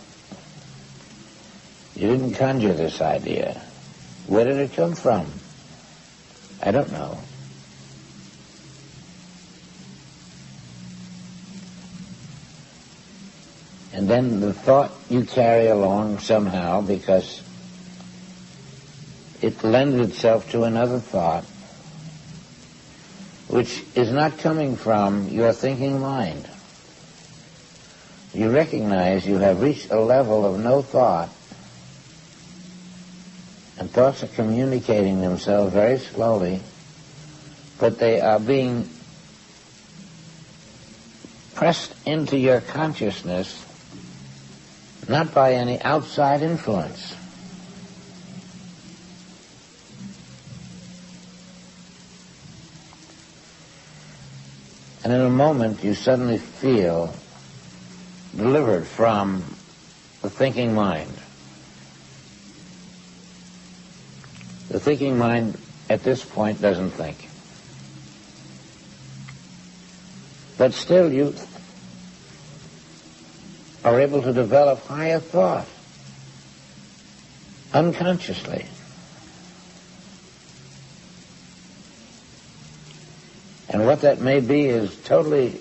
S1: You didn't conjure this idea. Where did it come from? I don't know. And then the thought you carry along somehow because it lends itself to another thought, which is not coming from your thinking mind. You recognize you have reached a level of no thought, and thoughts are communicating themselves very slowly, but they are being pressed into your consciousness not by any outside influence. And in a moment, you suddenly feel delivered from the thinking mind. The thinking mind at this point doesn't think. But still you are able to develop higher thought unconsciously. And what that may be is totally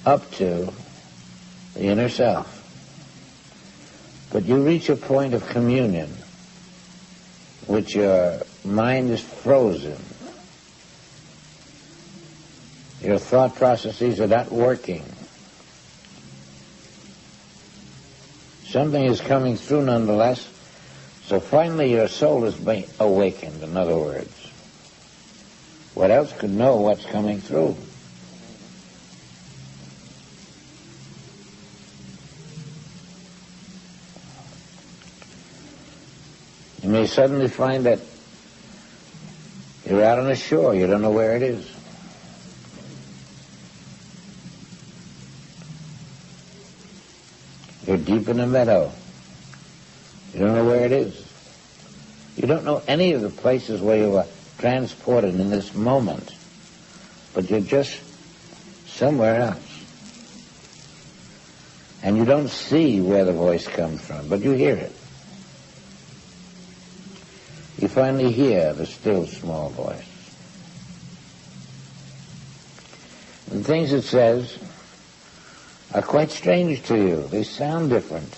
S1: up to the inner self. But you reach a point of communion which your mind is frozen. Your thought processes are not working. Something is coming through nonetheless, so finally your soul is being awakened, in other words. What else could know what's coming through? You may suddenly find that you're out on the shore, you don't know where it is. You're deep in a meadow. You don't know where it is. You don't know any of the places where you are transported in this moment, but you're just somewhere else. And you don't see where the voice comes from, but you hear it. You finally hear the still small voice. And things it says are quite strange to you. They sound different.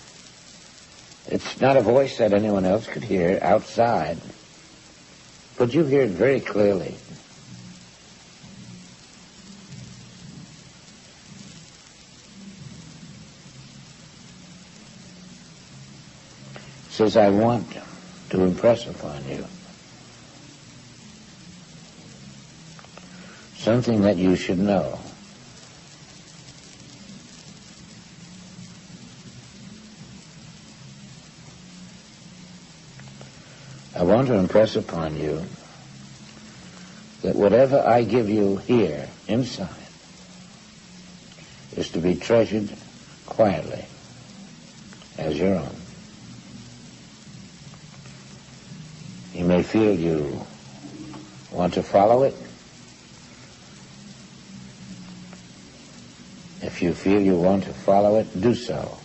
S1: It's not a voice that anyone else could hear outside, but you hear it very clearly. It says, I want to impress upon you something that you should know. I want to impress upon you that whatever I give you here, inside, is to be treasured quietly as your own. You may feel you want to follow it. If you feel you want to follow it, do so.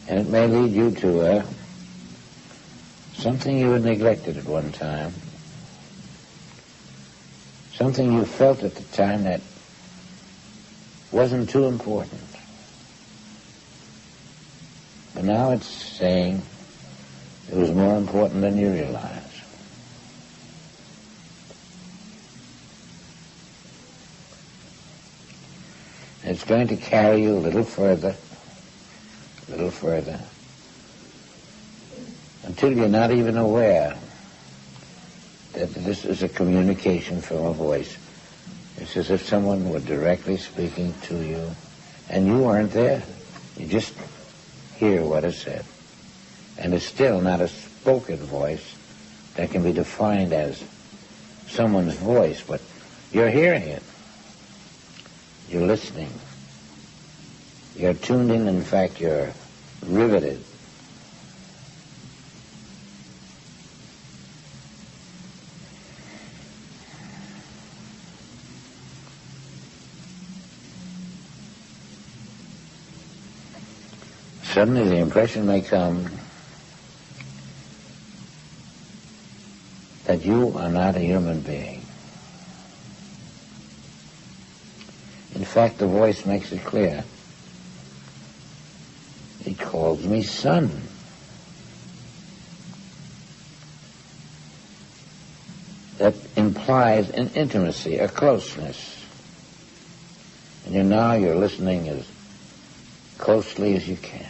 S1: And it may lead you to something you had neglected at one time, something you felt at the time that wasn't too important. But now it's saying it was more important than you realize. It's going to carry you a little further, until you're not even aware that this is a communication from a voice. It's as if someone were directly speaking to you, and you aren't there. You just hear what is said. And it's still not a spoken voice that can be defined as someone's voice, but you're hearing it. You're listening. You're tuned in fact, you're riveted. Suddenly the impression may come that you are not a human being. In fact, the voice makes it clear. He calls me son. That implies an intimacy, a closeness. And you're listening as closely as you can.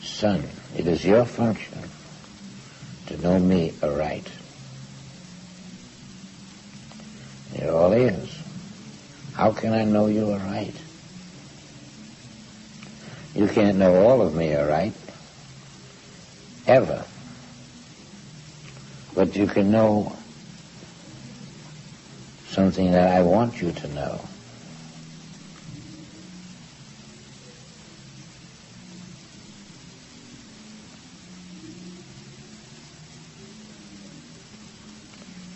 S1: Son, it is your function to know me aright. You're all ears. How can I know you aright? You can't know all of me aright, ever. But you can know something that I want you to know.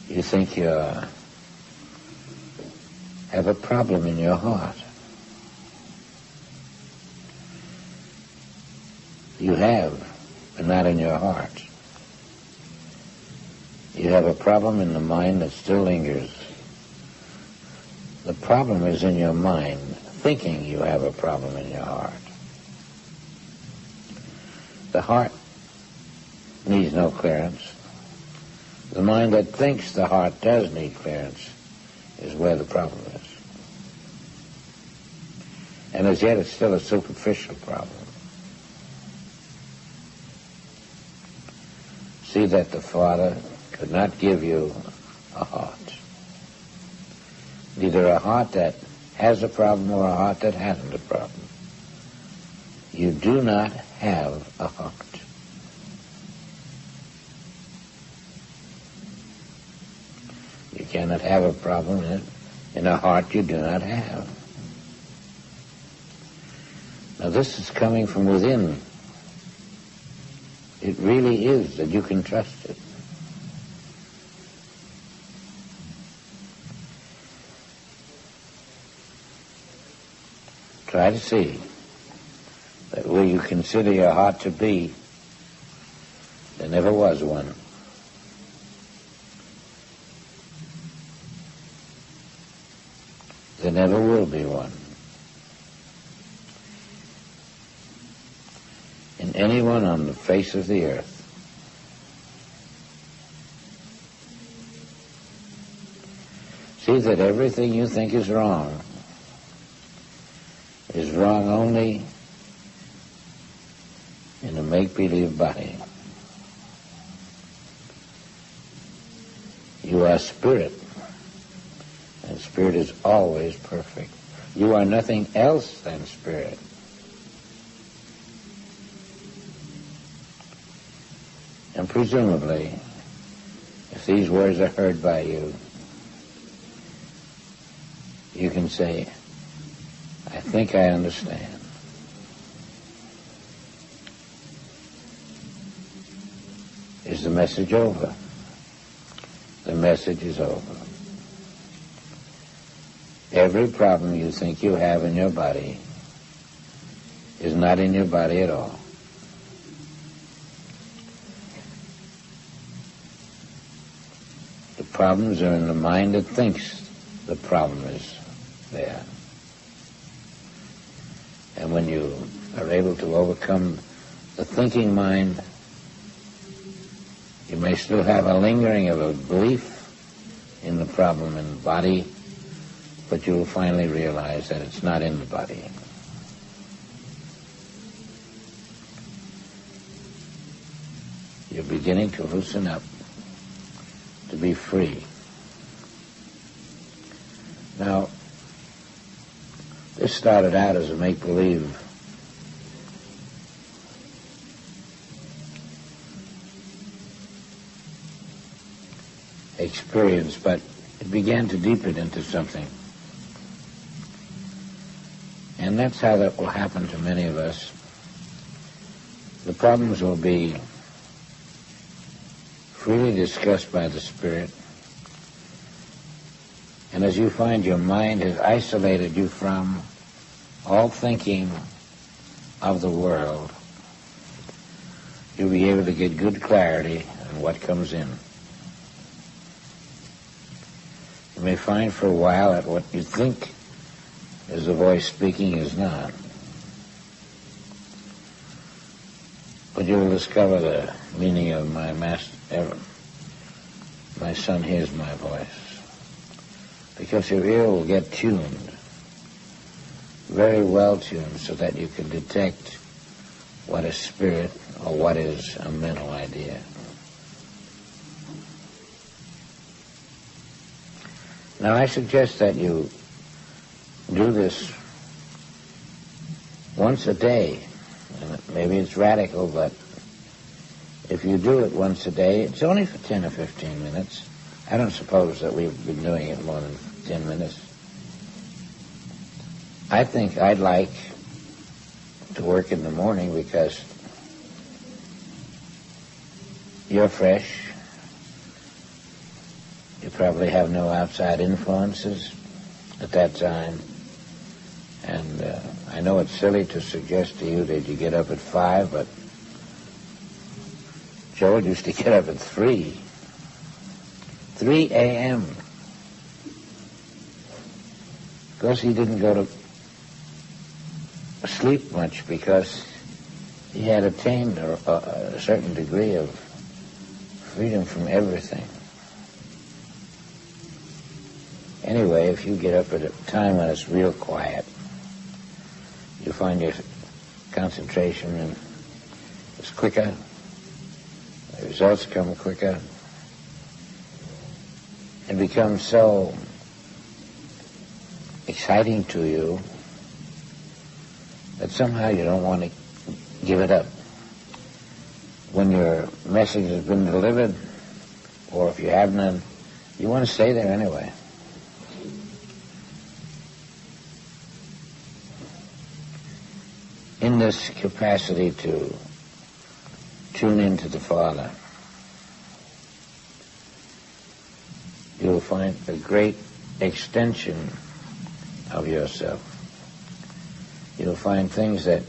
S1: You think you have a problem in your heart. You have, but not in your heart. You have a problem in the mind that still lingers. The problem is in your mind, thinking you have a problem in your heart. The heart needs no clearance. The mind that thinks the heart does need clearance is where the problem is. And as yet it's still a superficial problem. See that the Father could not give you a heart. Neither a heart that has a problem or a heart that hasn't a problem. You do not have a heart. You cannot have a problem in a heart you do not have. Now this is coming from within. It really is that you can trust it. Try to see that where you consider your heart to be, there never was one. There never will be one. In anyone on the face of the earth. See that everything you think is wrong only in a make-believe body. You are spirit, and spirit is always perfect. You are nothing else than spirit. And presumably, if these words are heard by you, you can say, I think I understand. Is the message over? The message is over. Every problem you think you have in your body is not in your body at all. The problems are in the mind that thinks the problem is there. And when you are able to overcome the thinking mind, you may still have a lingering of a belief in the problem in the body, but you will finally realize that it's not in the body. You're beginning to loosen up, to be free. Now, this started out as a make-believe experience, but it began to deepen into something. And that's how that will happen to many of us. The problems will be freely discussed by the Spirit. And as you find your mind has isolated you from all thinking of the world, you'll be able to get good clarity on what comes in. You may find for a while that what you think is the voice speaking is not. But you will discover the meaning of my master. My son hears my voice. Because your ear will get tuned, very well tuned, so that you can detect what is spirit or what is a mental idea. Now I suggest that you do this once a day. And maybe it's radical, but if you do it once a day, it's only for 10 or 15 minutes. I don't suppose that we've been doing it more than 10 minutes. I think I'd like to work in the morning because you're fresh. You probably have no outside influences at that time. And I know it's silly to suggest to you that you get up at 5, but Joel used to get up at 3 a.m. Of course, he didn't go to sleep much because he had attained a certain degree of freedom from everything. Anyway, if you get up at a time when it's real quiet, you find your concentration is quicker, the results come quicker, and become so exciting to you that somehow you don't want to give it up. When your message has been delivered, or if you have none, you want to stay there anyway. In this capacity to tune into the Father, you'll find a great extension of yourself. You'll find things that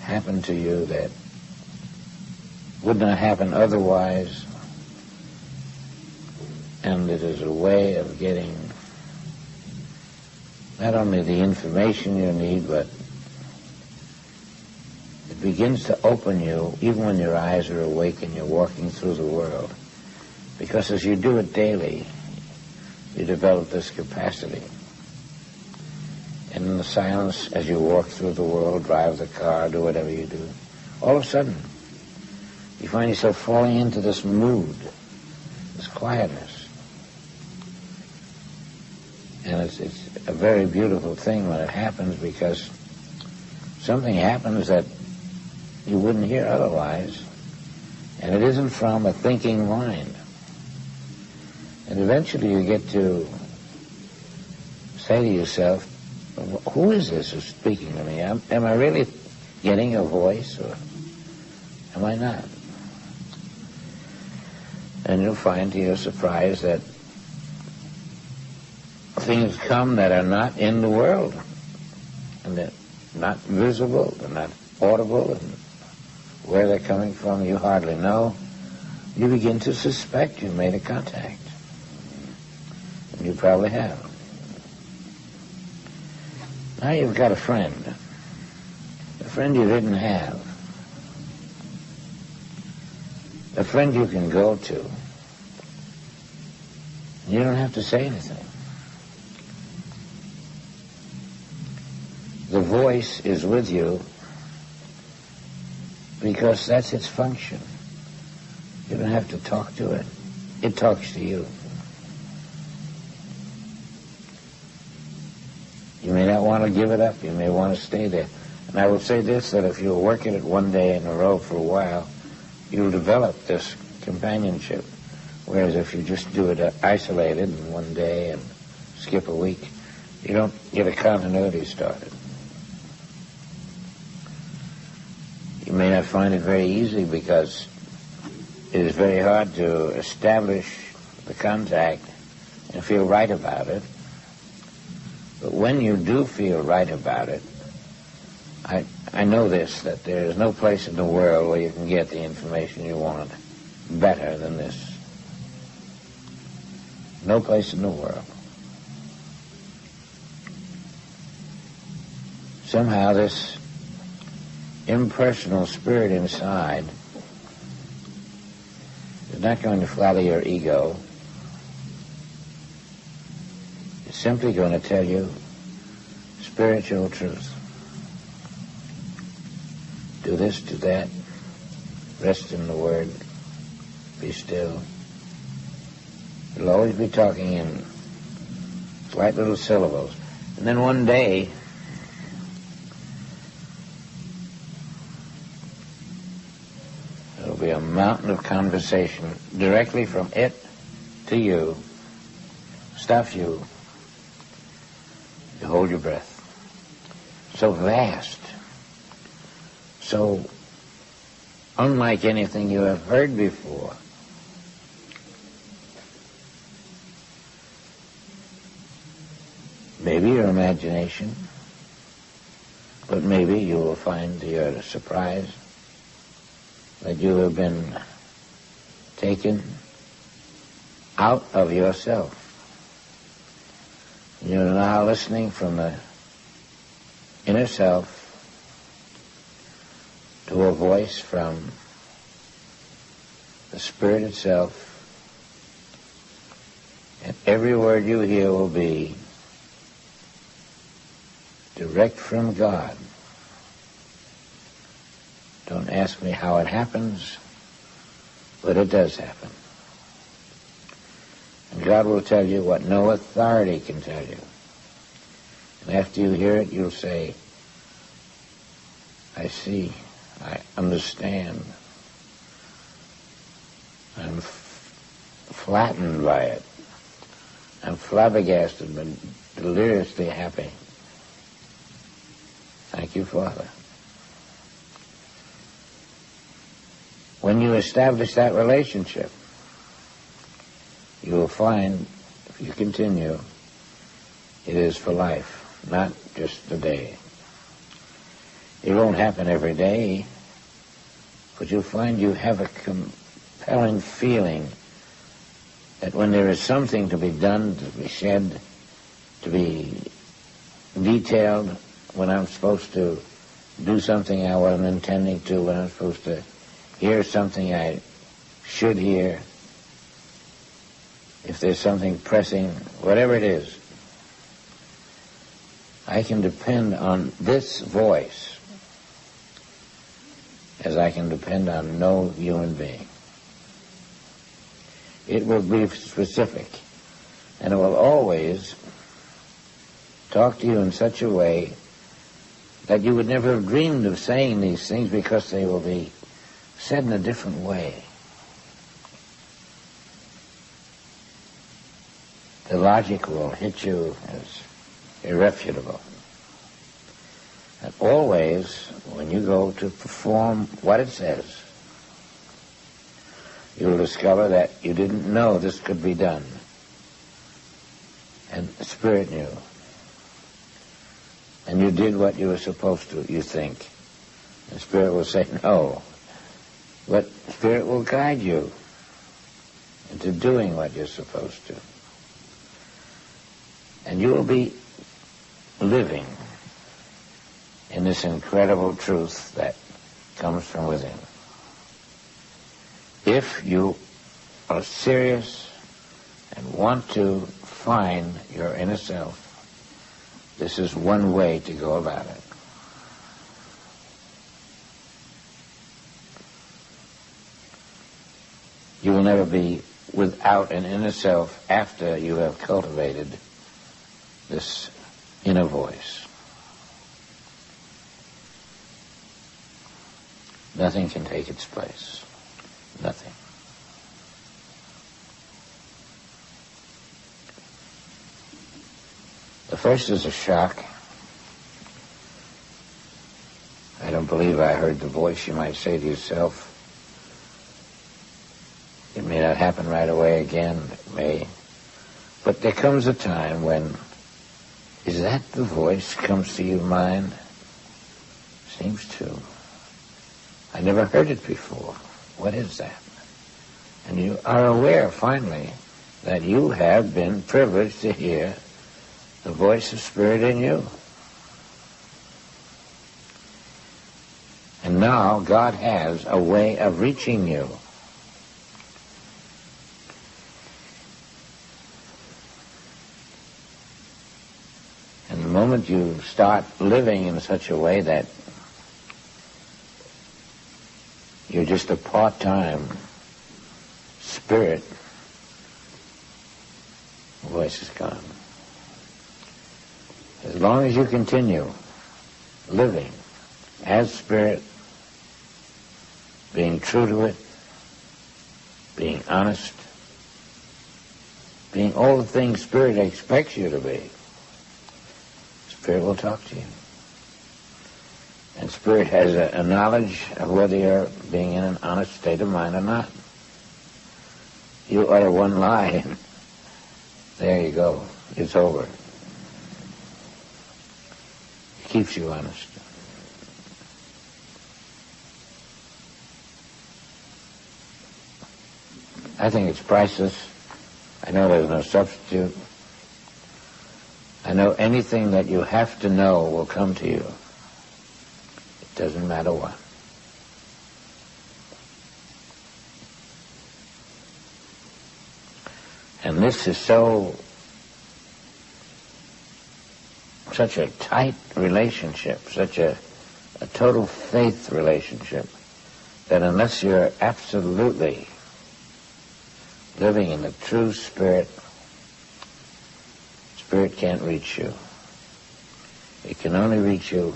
S1: happen to you that would not happen otherwise, and it is a way of getting not only the information you need, but it begins to open you even when your eyes are awake and you're walking through the world. Because as you do it daily, you develop this capacity. And in the silence, as you walk through the world, drive the car, do whatever you do, all of a sudden, you find yourself falling into this mood, this quietness. And it's a very beautiful thing when it happens, because something happens that you wouldn't hear otherwise, and it isn't from a thinking mind. And eventually you get to say to yourself, who is this who's speaking to me? Am I really getting a voice, or am I not? And you'll find to your surprise that things come that are not in the world, and they're not visible, they're not audible, and where they're coming from you hardly know. You begin to suspect you made a contact. And you probably have. Now you've got a friend you didn't have, a friend you can go to. You don't have to say anything. The voice is with you because that's its function. You don't have to talk to it. It talks to you. You may not want to give it up. You may want to stay there. And I will say this, that if you'll work at it one day in a row for a while, you'll develop this companionship. Whereas if you just do it isolated in one day and skip a week, you don't get a continuity started. You may not find it very easy because it is very hard to establish the contact and feel right about it. But when you do feel right about it, I know this, that there is no place in the world where you can get the information you want better than this. No place in the world. Somehow this impersonal spirit inside is not going to flatter your ego. It's simply going to tell you spiritual truth. Do this, do that. Rest in the Word. Be still. It'll always be talking in slight little syllables. And then one day, there'll be a mountain of conversation directly from it to you, stuff, you hold your breath. So vast, so unlike anything you have heard before. Maybe your imagination, but maybe you will find to your surprise that you have been taken out of yourself. You're now listening from the inner self to a voice from the Spirit itself, and every word you hear will be direct from God. Don't ask me how it happens, but it does happen. And God will tell you what no authority can tell you. And after you hear it, you'll say, I see, I understand. I'm flattened by it. I'm flabbergasted, but deliriously happy. Thank you, Father. When you establish that relationship, you will find, if you continue, it is for life, not just a day. It won't happen every day, but you'll find you have a compelling feeling that when there is something to be done, to be said, to be detailed, when I'm supposed to do something I wasn't intending to, when I'm supposed to hear something I should hear, if there's something pressing, whatever it is, I can depend on this voice as I can depend on no human being. It will be specific, and it will always talk to you in such a way that you would never have dreamed of saying these things, because they will be said in a different way. The logic will hit you as irrefutable. And always, when you go to perform what it says, you will discover that you didn't know this could be done. And the Spirit knew. And you did what you were supposed to, you think. The Spirit will say no. But the Spirit will guide you into doing what you're supposed to. And you will be living in this incredible truth that comes from within. If you are serious and want to find your inner self, this is one way to go about it. You will never be without an inner self after you have cultivated this inner voice. Nothing can take its place. Nothing. The first is a shock. I don't believe I heard the voice. You might say to yourself, it may not happen right away again, it may. But there comes a time when, is that the voice comes to your mind? Seems to. I never heard it before. What is that? And you are aware, finally, that you have been privileged to hear the voice of Spirit in you. And now God has a way of reaching you. And the moment you start living in such a way that you're just a part-time spirit, the voice is gone. As long as you continue living as spirit, being true to it, being honest, being all the things Spirit expects you to be, Spirit will talk to you. And Spirit has a knowledge of whether you're being in an honest state of mind or not. You utter one lie, and there you go. It's over. It keeps you honest. I think it's priceless. I know there's no substitute. I know anything that you have to know will come to you. It doesn't matter what. And this is such a tight relationship, such a total faith relationship, that unless you're absolutely living in the true Spirit, Spirit can't reach you. It can only reach you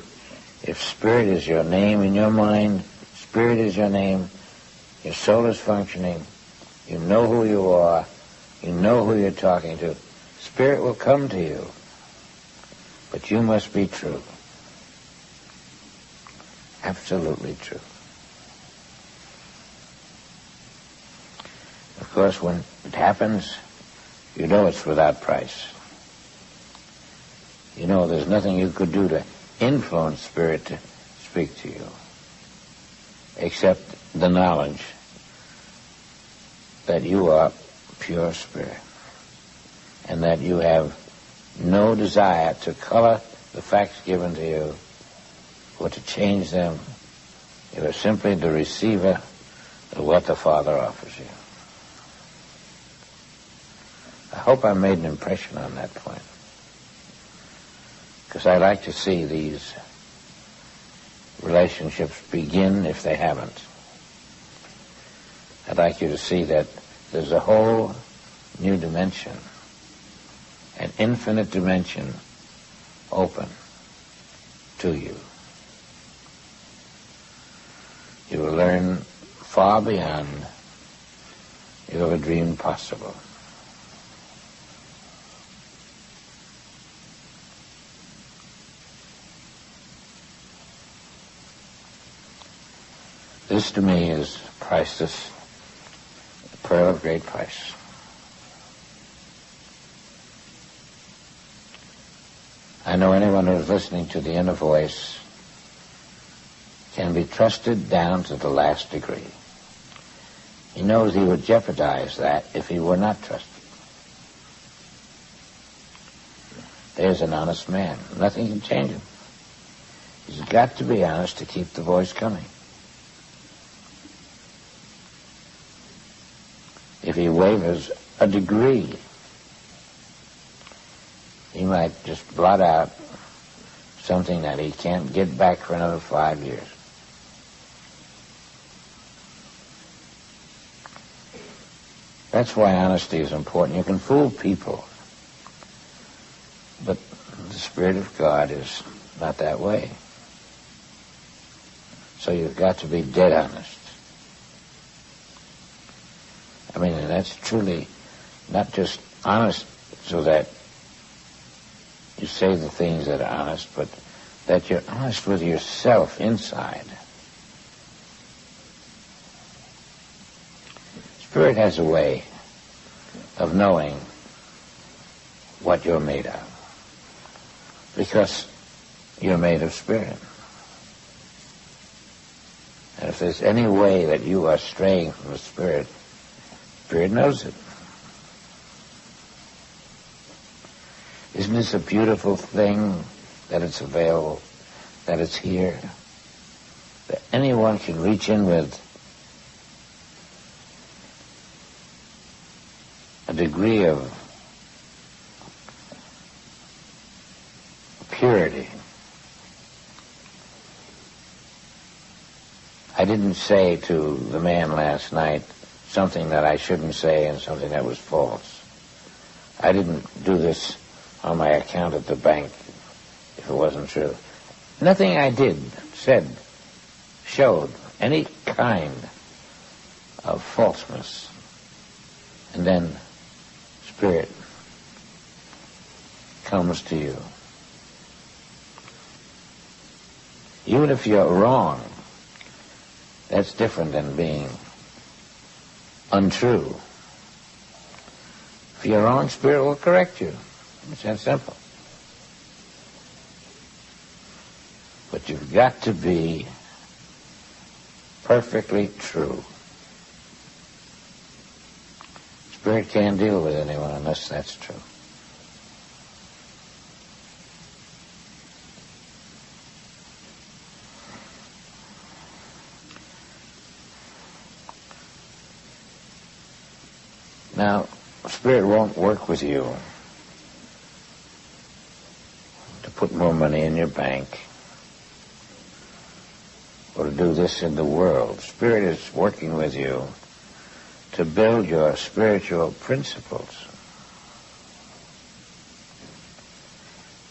S1: if Spirit is your name in your mind, Spirit is your name, your soul is functioning, you know who you are, you know who you're talking to. Spirit will come to you, but you must be true. Absolutely true. Of course, when it happens, you know it's without price. You know there's nothing you could do to influence Spirit to speak to you, except the knowledge that you are pure Spirit, and that you have no desire to color the facts given to you or to change them. You are simply the receiver of what the Father offers you. I hope I made an impression on that point, because I like to see these relationships begin if they haven't. I'd like you to see that there's a whole new dimension, an infinite dimension open to you. You will learn far beyond you ever dreamed possible. This to me is priceless, a pearl of great price. I know anyone who is listening to the inner voice can be trusted down to the last degree. He knows he would jeopardize that if he were not trusted. There's an honest man. Nothing can change him. He's got to be honest to keep the voice coming. If he wavers a degree, he might just blot out something that he can't get back for another 5 years. That's why honesty is important. You can fool people, but the Spirit of God is not that way. So you've got to be dead honest. I mean, and that's truly not just honest so that you say the things that are honest, but that you're honest with yourself inside. Spirit has a way of knowing what you're made of, because you're made of Spirit. And if there's any way that you are straying from the Spirit, Spirit knows it. Isn't this a beautiful thing that it's available, that it's here, that anyone can reach in with a degree of purity? I didn't say to the man last night something that I shouldn't say and something that was false. I didn't do this on my account at the bank if it wasn't true. Nothing I did, said, showed any kind of falseness. And then Spirit comes to you. Even if you're wrong, that's different than being untrue. If you're wrong, Spirit will correct you. It's that simple. But you've got to be perfectly true. Spirit can't deal with anyone unless that's true. Now, Spirit won't work with you to put more money in your bank or to do this in the world. Spirit is working with you to build your spiritual principles.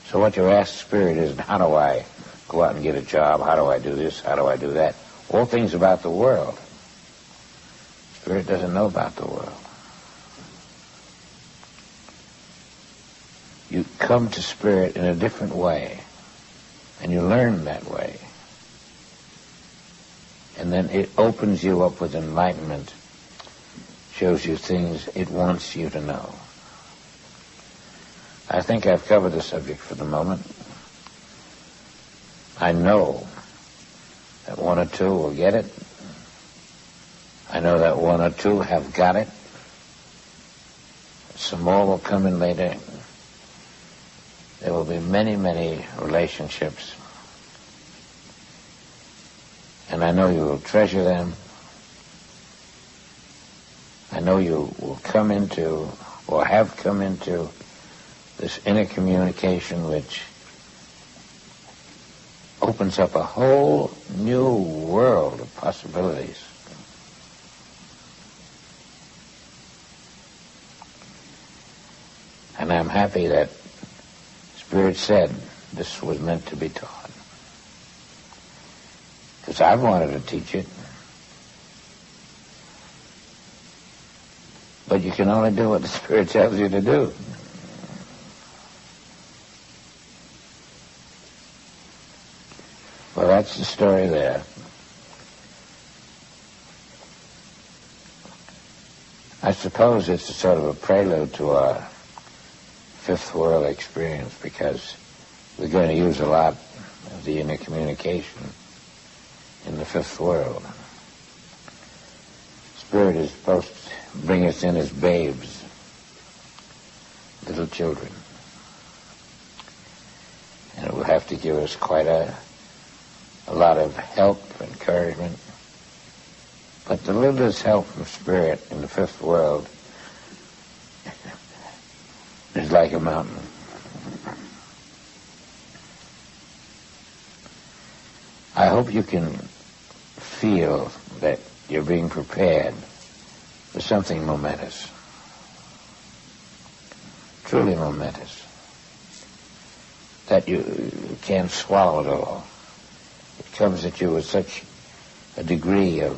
S1: So what you ask Spirit is, how do I go out and get a job? How do I do this? How do I do that? All things about the world. Spirit doesn't know about the world. You come to Spirit in a different way, and you learn that way. And then it opens you up with enlightenment, shows you things it wants you to know. I think I've covered the subject for the moment. I know that one or two will get it. I know that one or two have got it. Some more will come in later. There will be many, many relationships. And I know you will treasure them. I know you will come into, or have come into, this inner communication which opens up a whole new world of possibilities. And I'm happy that Spirit said this was meant to be taught. Because I wanted to teach it. But you can only do what the Spirit tells you to do. Well, that's the story there. I suppose it's a sort of a prelude to our fifth world experience, because we're going to use a lot of the inner communication in the fifth world. Spirit is supposed to bring us in as babes, little children. And it will have to give us quite a lot of help, encouragement. But the littlest help from Spirit in the fifth world is like a mountain. I hope you can feel that you're being prepared for something momentous, truly momentous, that you can't swallow it all. It comes at you with such a degree of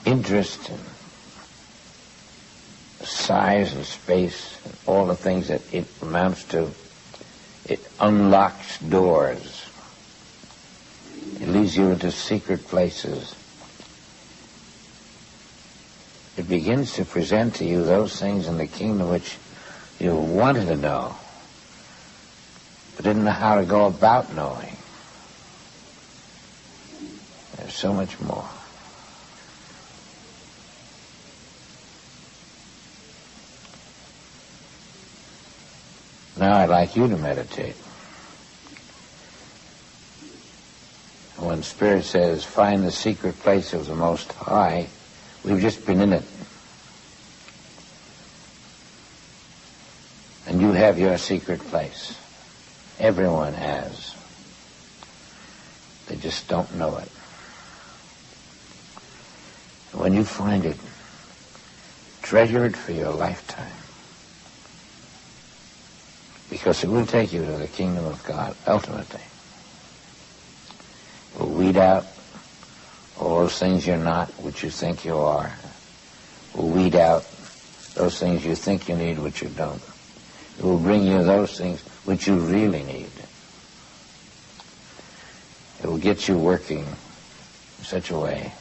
S1: interest and size and space and all the things that it amounts to. It unlocks doors. It leads you into secret places. It begins to present to you those things in the kingdom which you wanted to know, but didn't know how to go about knowing. There's so much more. Now I'd like you to meditate. When Spirit says, find the secret place of the Most High, we've just been in it. And you have your secret place. Everyone has. They just don't know it. When you find it, treasure it for your lifetime. Because it will take you to the kingdom of God, ultimately. It will weed out all those things you're not, which you think you are. will weed out those things you think you need which you don't. It will bring you those things which you really need. It will get you working in such a way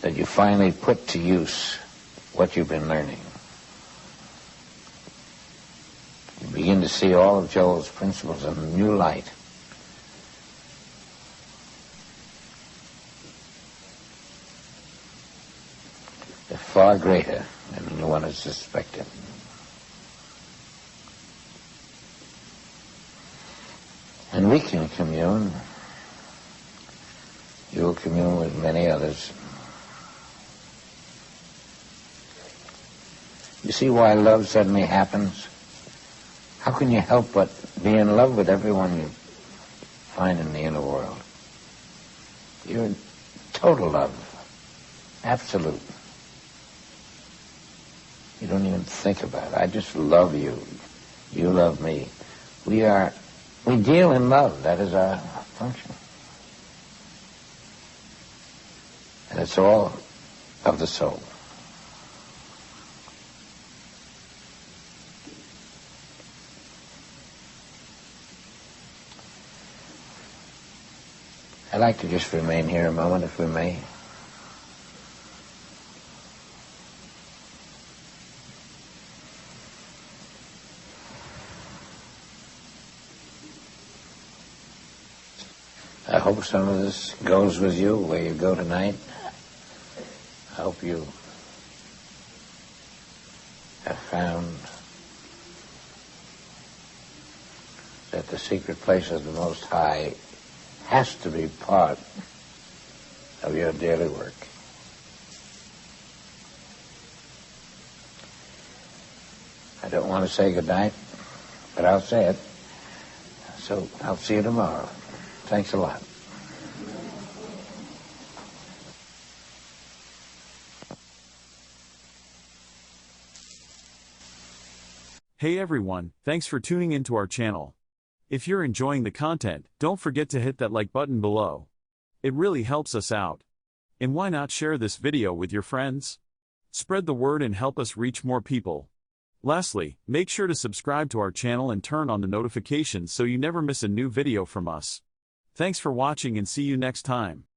S1: that you finally put to use what you've been learning. You begin to see all of Joel's principles in a new light. They're far greater than one has suspected. And we can commune. You will commune with many others. You see why love suddenly happens? How can you help but be in love with everyone you find in the inner world? You're in total love. Absolute. You don't even think about it. I just love you. You love me. We deal in love. That is our function. And it's all of the soul. I'd like to just remain here a moment, if we may. I hope some of this goes with you where you go tonight. I hope you have found that the secret place of the Most High has to be part of your daily work. I don't want to say good night, but I'll say it. So I'll see you tomorrow. Thanks a lot.
S2: Hey everyone, thanks for tuning into our channel. If you're enjoying the content, don't forget to hit that like button below. It really helps us out. And why not share this video with your friends? Spread the word and help us reach more people. Lastly, make sure to subscribe to our channel and turn on the notifications so you never miss a new video from us. Thanks for watching and see you next time.